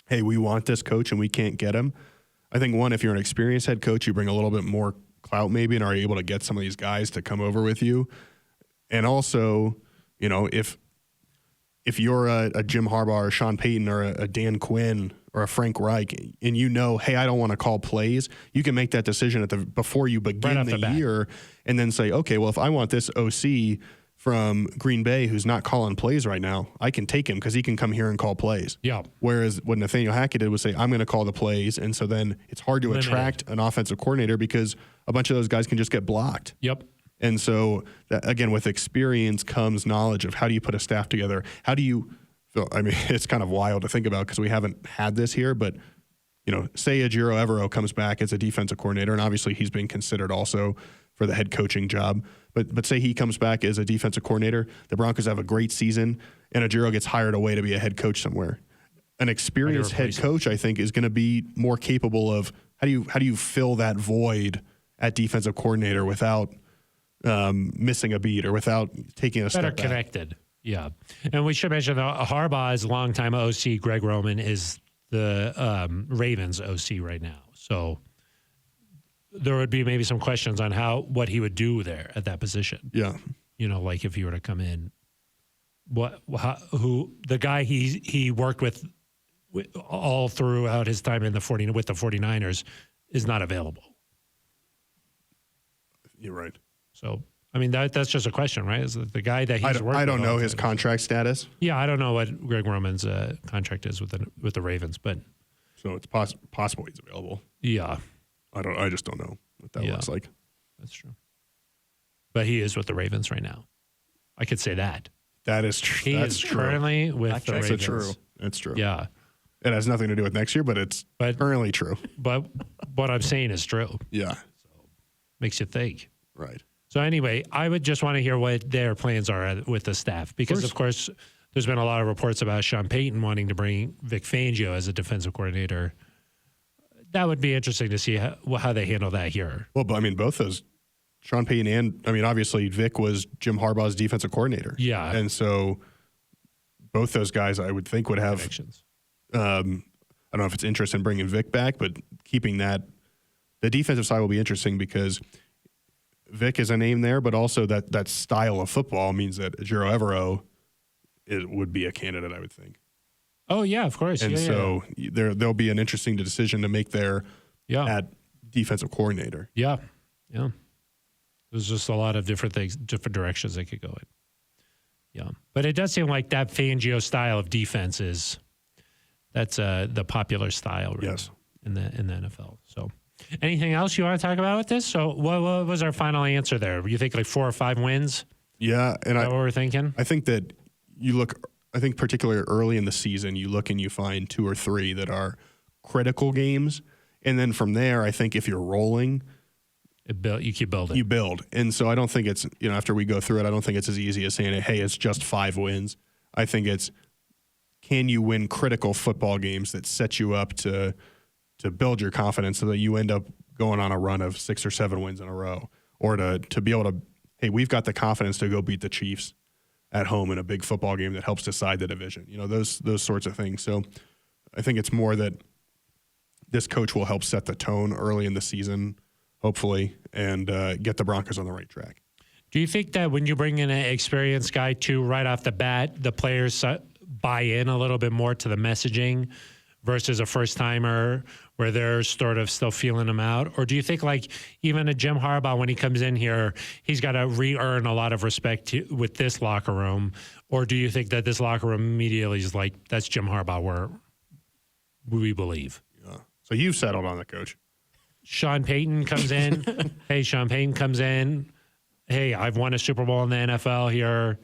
hey, we want this coach and we can't get him. I think, one, if you're an experienced head coach, you bring a little bit more clout maybe and are able to get some of these guys to come over with you. And also, if you're a Jim Harbaugh or a Sean Payton or a Dan Quinn or a Frank Reich, and hey, I don't want to call plays, you can make that decision before you begin the year, and then say, okay, well, if I want this OC from Green Bay who's not calling plays right now, I can take him because he can come here and call plays. Yeah. Whereas what Nathaniel Hackett did was say, I'm going to call the plays, and so then it's hard to attract an offensive coordinator because a bunch of those guys can just get blocked. Yep. And so, again, with experience comes knowledge of how do you put a staff together? How do you – I mean, it's kind of wild to think about because we haven't had this here, but, say Ejiro Evero comes back as a defensive coordinator, and obviously he's being considered also for the head coaching job. But say he comes back as a defensive coordinator, the Broncos have a great season, and Ejiro gets hired away to be a head coach somewhere. An experienced head coach, I think, is going to be more capable of how do you fill that void at defensive coordinator without – missing a beat or without taking a step back. Better connected, yeah. And we should mention Harbaugh's longtime OC, Greg Roman, is the Ravens OC right now. So there would be maybe some questions on what he would do there at that position. Yeah. Like if he were to come in, who the guy he worked with all throughout his time with the 49ers is not available. You're right. So, I mean, that's just a question, right? Is the guy that he's working with? I don't know his contract status. Yeah, I don't know what Greg Roman's contract is with the Ravens, but so it's possible he's available. Yeah, I just don't know what that looks like. That's true. But he is with the Ravens right now. I could say that. That is true. He is currently with the Ravens. That's true. That's true. Yeah. It has nothing to do with next year, but it's currently true. But what I'm saying is true. Yeah. So makes you think. Right. So anyway, I would just want to hear what their plans are with the staff, because of course there's been a lot of reports about Sean Payton wanting to bring Vic Fangio as a defensive coordinator. That would be interesting to see how they handle that here. Well, but I mean, both those, Sean Payton and, I mean, obviously Vic was Jim Harbaugh's defensive coordinator. Yeah. And so both those guys, I would think, would have connections. I don't know if it's interest in bringing Vic back, but keeping that, the defensive side will be interesting because Vic is a name there, but also that style of football means that Ejiro Evero would be a candidate, I would think. Oh, yeah, of course. And there'll be an interesting decision to make there at defensive coordinator. Yeah, yeah. There's just a lot of different things, different directions they could go in. Yeah, but it does seem like that Fangio style of defense that's the popular style in the NFL. So. Anything else you want to talk about with this? So what was our final answer there? You think like 4 or 5 wins? Yeah. And what we're thinking? I think that you look I think particularly early in the season, you look and you find 2 or 3 that are critical games. And then from there, I think if you're rolling, You keep building. you build. And so I don't think it's, after we go through it, I don't think it's as easy as saying, hey, it's just 5 wins. I think it's, can you win critical football games that set you up to build your confidence so that you end up going on a run of 6 or 7 wins in a row, or to be able to, hey, we've got the confidence to go beat the Chiefs at home in a big football game that helps decide the division. Those sorts of things. So I think it's more that this coach will help set the tone early in the season, hopefully, and get the Broncos on the right track. Do you think that when you bring in an experienced guy too, right off the bat, the players buy in a little bit more to the messaging versus a first-timer where they're sort of still feeling him out? Or do you think, like, even a Jim Harbaugh, when he comes in here, he's got to re-earn a lot of respect with this locker room? Or do you think that this locker room immediately is like, that's Jim Harbaugh, we believe? Yeah. So you've settled on the coach. Sean Payton comes in. Hey, Sean Payton comes in. Hey, I've won a Super Bowl in the NFL here.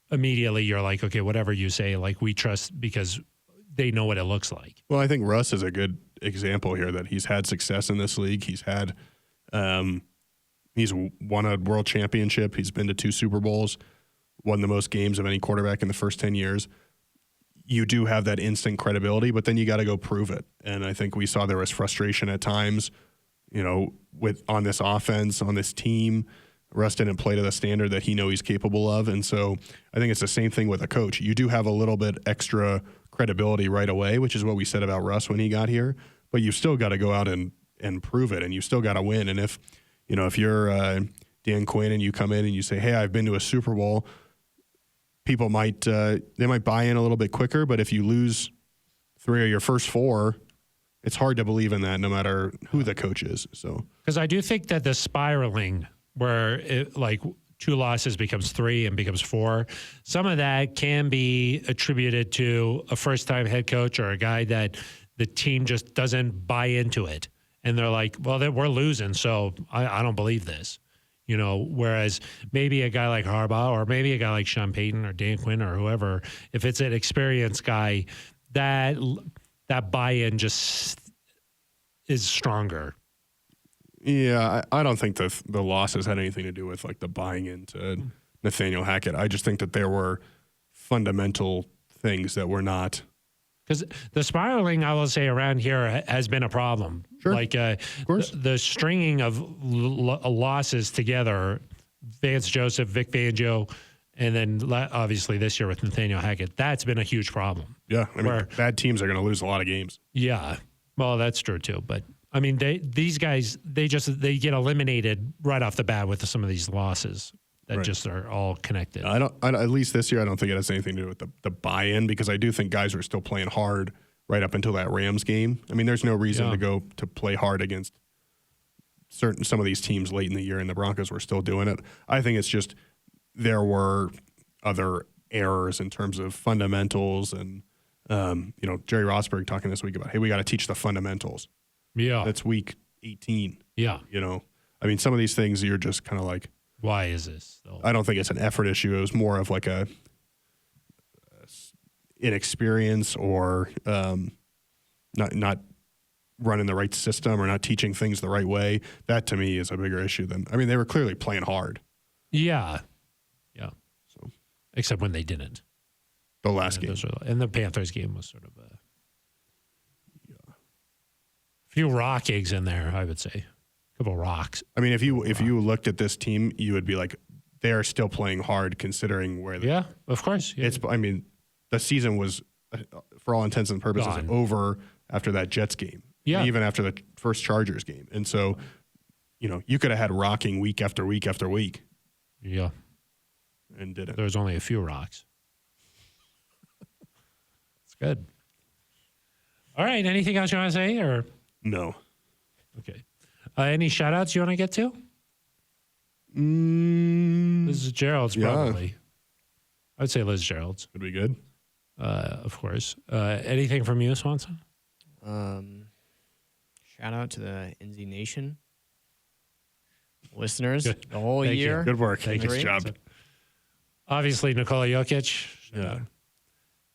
Immediately you're like, okay, whatever you say, like, we trust because they know what it looks like. Well, I think Russ is a good example here that he's had success in this league. He's had, he's won a world championship. He's been to 2 Super Bowls, won the most games of any quarterback in the first 10 years. You do have that instant credibility, but then you got to go prove it. And I think we saw there was frustration at times, on this offense, on this team. Russ didn't play to the standard that he knows he's capable of. And so I think it's the same thing with a coach. You do have a little bit extra credibility right away, which is what we said about Russ when he got here, but you still got to go out and prove it, and you still got to win. And if you're Dan Quinn and you come in and you say, hey, I've been to a Super Bowl, people might buy in a little bit quicker, but if you lose 3 of your first 4, it's hard to believe in that no matter who the coach is. So, because I do think that the spiraling where it, like, 2 losses becomes 3 and becomes 4, some of that can be attributed to a first-time head coach or a guy that the team just doesn't buy into it. And they're like, well, we're losing, so I don't believe this. Whereas maybe a guy like Harbaugh or maybe a guy like Sean Payton or Dan Quinn or whoever, if it's an experienced guy, that buy-in just is stronger. Yeah, I don't think the losses had anything to do with, like, the buying into Nathaniel Hackett. I just think that there were fundamental things that were not. Because the spiraling, I will say, around here has been a problem. Sure. Like Of course. the stringing of losses together, Vance Joseph, Vic Fangio, and then obviously this year with Nathaniel Hackett, that's been a huge problem. Yeah, I mean, bad teams are going to lose a lot of games. Yeah, well, that's true too. But I mean, these guys, they get eliminated right off the bat with some of these losses that just are all connected. At least this year, I don't think it has anything to do with the buy-in, because I do think guys were still playing hard right up until that Rams game. I mean, there's no reason to go to play hard against some of these teams late in the year, and the Broncos were still doing it. I think it's just there were other errors in terms of fundamentals, and Jerry Rosberg talking this week about, hey, we got to teach the fundamentals. Yeah, that's week 18. Yeah, I mean, some of these things you're just kind of like, why is this? I don't think it's an effort issue. It was more of like a inexperience or not running the right system or not teaching things the right way. That to me is a bigger issue than, I mean, they were clearly playing hard. Yeah. So except when they didn't. The last game. And the Panthers game was sort of a few rock eggs in there, I would say. A couple rocks. I mean, if you looked at this team, you would be like, they are still playing hard considering where they. Yeah, of course. Yeah. The season was, for all intents and purposes, over after that Jets game. Yeah. Even after the first Chargers game. And so, you could have had rocking week after week after week. Yeah. And didn't. There was only a few rocks. It's good. All right. Anything else you want to say, or? No. Okay. Any shout-outs you want to get to? Liz Gerald's probably. I would say Liz Gerald's. Would be good. Of course. Anything from you, Swanson? Shout out to the NZ Nation listeners the whole year. Good work. Nice job. Obviously, Nikola Jokic. Yeah.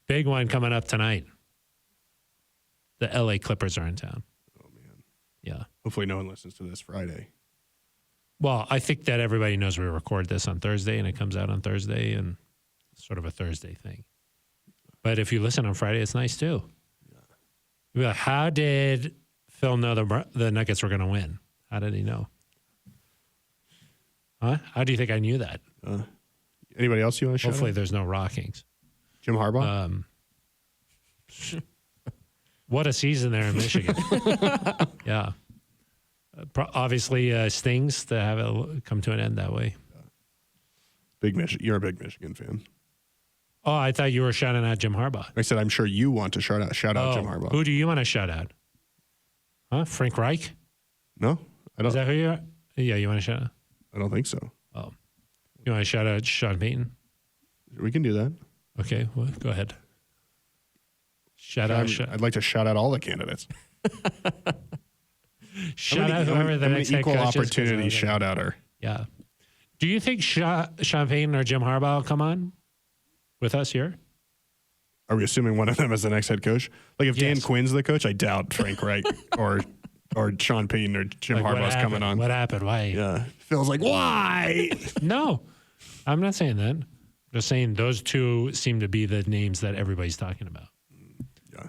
Big one coming up tonight. The LA Clippers are in town. Oh, man. Yeah. Hopefully no one listens to this Friday. Well, I think that everybody knows we record this on Thursday and it comes out on Thursday and it's sort of a Thursday thing. But if you listen on Friday, it's nice too. You'll be like, how did Phil know the Nuggets were going to win? How did he know? Huh? How do you think I knew that? Anybody else you want to shout Hopefully out? there's no rockings. Jim Harbaugh? What a season there in Michigan. Yeah. Obviously stings to have it come to an end that way. You're a big Michigan fan. Oh, I thought you were shouting out Jim Harbaugh. I said I'm sure you want to shout out Jim Harbaugh. Who do you want to shout out? Huh? Frank Reich? No, I Is don't. that who you are? Yeah, you want to shout out? I don't think so. Oh. You want to shout out Sean Payton? We can do that. Okay, well, go ahead. I'd like to shout out all the candidates. Shout out whoever the next head equal coach is, 'cause opportunity shout outer. Yeah. Do you think Sean Payton or Jim Harbaugh will come on with us here? Are we assuming one of them is the next head coach? Like if Dan Yes. Quinn's the coach, I doubt Frank Reich or Sean Payton or Jim Like, what Harbaugh's coming happened? on. What happened? Why? Yeah. Phil's like, why? No, I'm not saying that. I'm just saying those two seem to be the names that everybody's talking about. Yeah.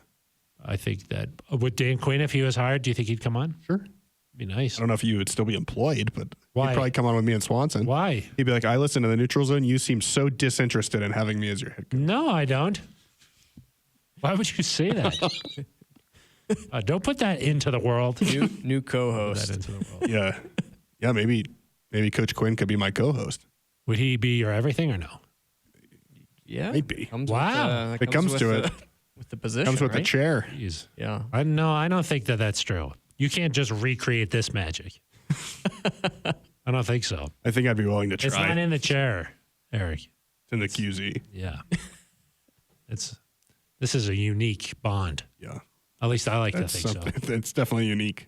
I think that would Dan Quinn, if he was hired, do you think he'd come on? Sure. Be nice. I don't know if you would still be employed, but Why? he'd probably come on with me and Swanson. Why? He'd be like, I listen to the Neutral Zone. You seem so disinterested in having me as your head coach. No, I don't. Why would you say that? Don't put that into the world. New Put co-host. that into the world. Yeah. Yeah, maybe Coach Quinn could be my co-host. Would he be your everything or no? Yeah, Might be. Wow. If it comes to it. with the position, Comes with the right? chair. Jeez. Yeah, I don't think that that's true. You can't just recreate this magic. I don't think so. I think I'd be willing to try. It's not in the chair, Eric. It's in the QZ. Yeah. This is a unique bond. Yeah. At least I like That's to think so. something. It's definitely unique.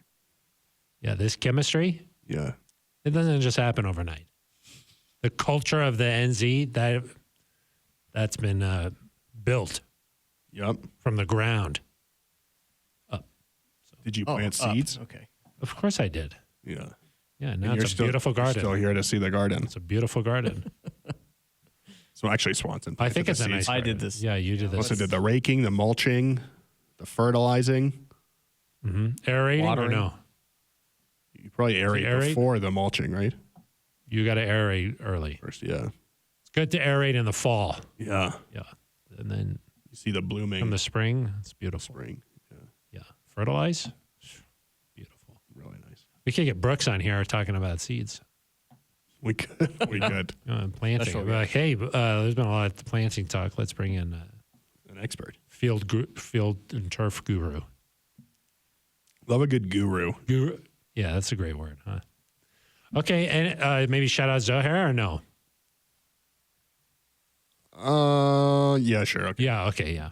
Yeah, this chemistry, Yeah. it doesn't just happen overnight. The culture of the NZ, that's been built Yep. from the ground. Did you plant seeds? Okay. Of course I did. Yeah. Yeah, now And it's a beautiful You're garden. still here to see the garden. It's a beautiful garden. So actually, Swanson. I think planted it's the a nice seeds. I garden. did this. Yeah, you did this. Also did the raking, the mulching, the fertilizing. Aerating Watering. or no? You probably aerate aerate? before the mulching, right? You got to aerate early. First, yeah. It's good to aerate in the fall. Yeah. Yeah. And then You see the blooming from the spring, it's beautiful. spring. Yeah. Yeah. Fertilize? Beautiful. Really nice. We could get Brooks on here talking about seeds. We could. We could. Planting. Special We're like, hey, there's been a lot of planting talk. Let's bring in An expert. field and turf guru. Love a good guru. Guru. Yeah, that's a great word, huh? Okay, and maybe shout out Zohair or no? Yeah, sure. Okay. Yeah, okay, yeah.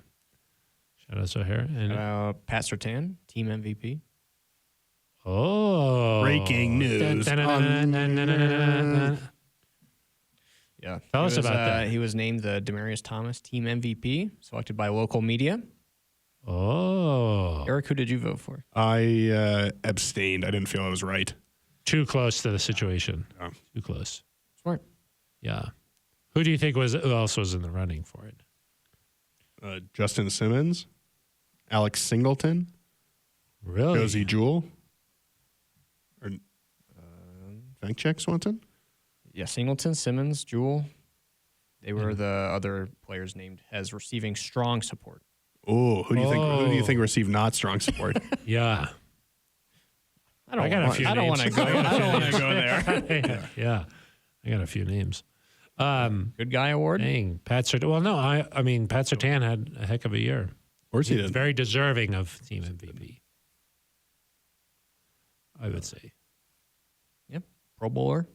Shout out Zohair. And, Pat Surtain, team MVP. oh. Breaking news. Yeah. Tell us about that. He was named the Demarius Thomas team MVP, selected by local media. Oh. Eric, who did you vote for? I abstained. I didn't feel I was right. Too close to the situation. Oh. Too close. Smart. Yeah. Who do you think who else was in the running for it? Justin Simmons, Alex Singleton, Really? Josie Jewell, or fact check Swanson. Yeah, Singleton, Simmons, Jewell. They were the other players named as receiving strong support. Oh, who do you think? Who do you Oh. think received not strong support? Yeah. I got a few I don't names. want to go. I don't want to go there. Yeah. I got a few names. Good guy award. Dang, Pat Surtain. Well, no, I mean, Pat Surtain had a heck of a year. Of course he He's did. very deserving of team MVP. I would say. Yep. Pro Bowler.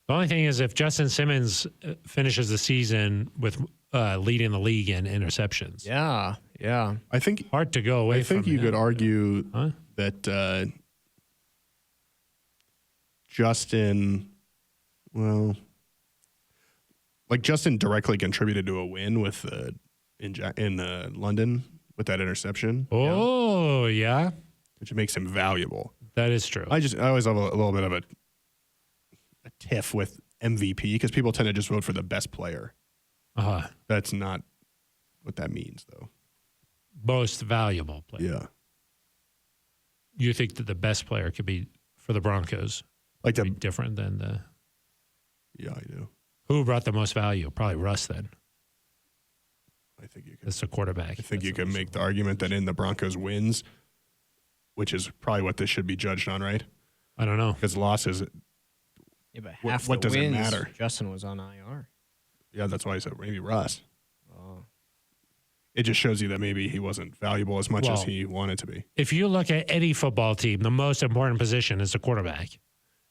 The only thing is, if Justin Simmons finishes the season with leading the league in interceptions, Yeah. Yeah. I think. hard to go away I think from you him. could argue Huh? that Justin. Well, like Justin directly contributed to a win with in London with that interception. Oh, yeah. Which makes him valuable. That is true. I always have a little bit of a tiff with MVP because people tend to just vote for the best player. Uh-huh. That's not what that means, though. Most valuable player. Yeah. You think that the best player could be for the Broncos Like be different than the... Yeah, I do. Who brought the most value? Probably Russ then. I think you could. That's the quarterback. I think you could make the argument that in the Broncos wins, which is probably what this should be judged on, right? I don't know. Because losses, Yeah, but What- half what the does it wins, matter? Justin was on IR. yeah, that's why I said maybe Russ. Oh. It just shows you that maybe he wasn't valuable as much as Well, he wanted to be. If you look at any football team, the most important position is the quarterback.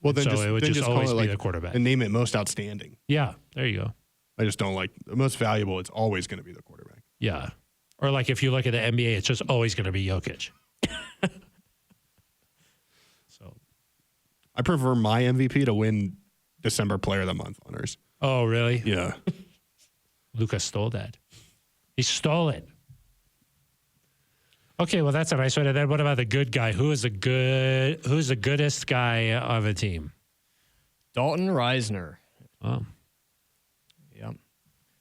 Well, then So just, it would then just call always it be like the quarterback. and name it most outstanding. Yeah, there you go. I just don't like the most valuable. It's always going to be the quarterback. Yeah. Or like if you look at the NBA, it's just always going to be Jokic. So, I prefer my MVP to win December Player of the Month honors. oh, really? Yeah. Lucas stole that. He stole it. Okay, well, that's a nice one. And then what about the good guy? Who's the goodest guy on the team? Dalton Reisner. Oh. Yep.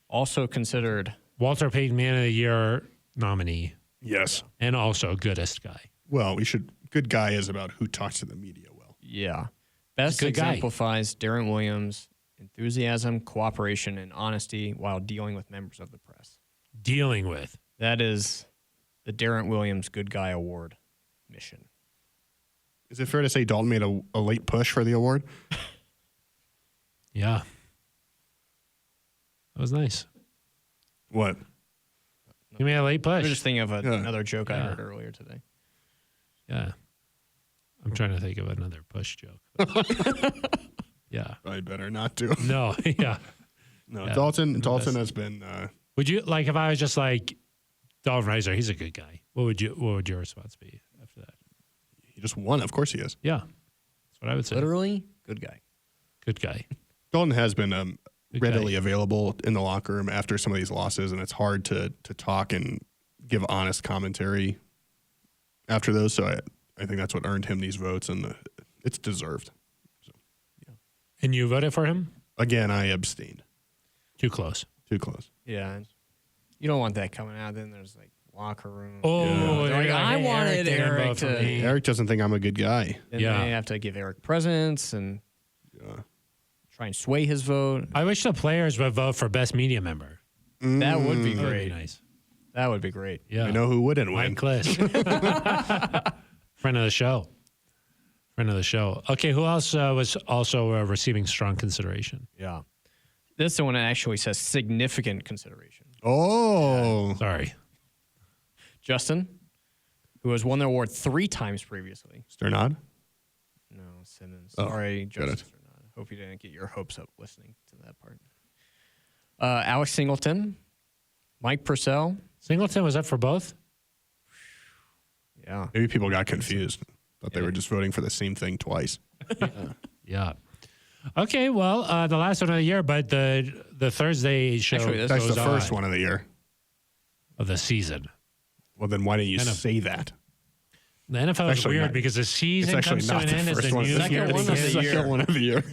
Also considered. Walter Payton Man of the Year nominee Yes. and also goodest guy. Well, good guy is about who talks to the media well. Yeah. Best Good guy. exemplifies Darren Williams' enthusiasm, cooperation, and honesty while dealing with members of the press. Dealing with. That is the Darren Williams Good Guy Award mission. Is it fair to say Dalton made a late push for the award? Yeah. That was nice. What? You made a late I push. was just thinking of Yeah. another joke I Yeah. heard earlier today. Yeah. I'm trying to think of another push joke. Yeah. I better not to. No, yeah. No, Yeah. Dalton Best. has been Would you like if I was just like Dalton Reiser, he's a good guy. What would your response be after that? he just won. Of course he is. Yeah. That's what I would say. Literally, good guy. Good guy. Dalton has been Good readily guy. available in the locker room after some of these losses, and it's hard to talk and give honest commentary after those. So I think that's what earned him these votes, and it's deserved. And you voted for him? Again, I abstained. Too close. Too close. Yeah. You don't want that coming out. Then there's like locker room. Oh, Yeah. they're Like, like, I hey, wanted didn't Eric vote for to- me. Eric doesn't think I'm a good guy. Then Yeah. they have to give Eric presents and Yeah. try and sway his vote. I wish the players would vote for best media member. That would be That would be great. nice. That would be great. Yeah. I know who wouldn't win. Mike Kliss. Friend of the show. Friend of the show. Okay, who else was also receiving strong consideration? Yeah. This one actually says significant consideration. Oh, Sorry. Justin, who has won the award 3 times previously. Sternad. No, Simmons. Oh, Sorry, got Justin. Hope you didn't get your hopes up listening to that part. Alex Singleton, Mike Purcell. Singleton was up for both? Yeah. Maybe people got confused. Thought they were just voting for the same thing twice. Yeah. Okay, well, the last one of the year, but the Thursday show Actually, That's goes the first on one of the year. of the season. Well, then why didn't you Kind of- say that? The NFL is Actually weird not- because the It's season actually comes to not an the end as first the one. new Second year one of the begins. year. Second one of the year.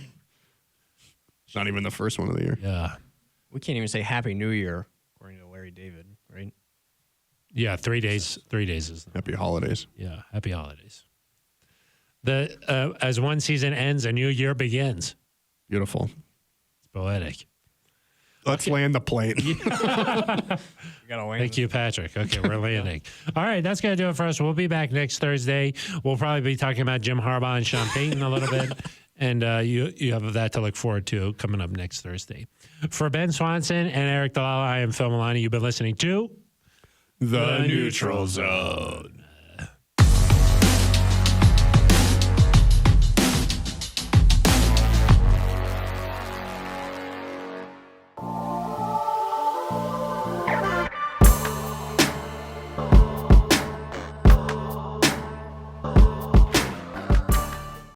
It's not even the first one of the year. Yeah. We can't even say Happy New Year, according to Larry David, right? Yeah, 3 days. 3 days is Happy holidays. yeah. Happy holidays. As one season ends, a new year begins. Beautiful. It's poetic. Let's land the plane. You gotta land. Thank you, Patrick. Okay, we're landing. All right, that's going to do it for us. We'll be back next Thursday. We'll probably be talking about Jim Harbaugh and Sean Payton a little bit. And you have that to look forward to coming up next Thursday. For Ben Swanson and Aric DiLalla, I am Phil Milani. You've been listening to The Neutral Zone.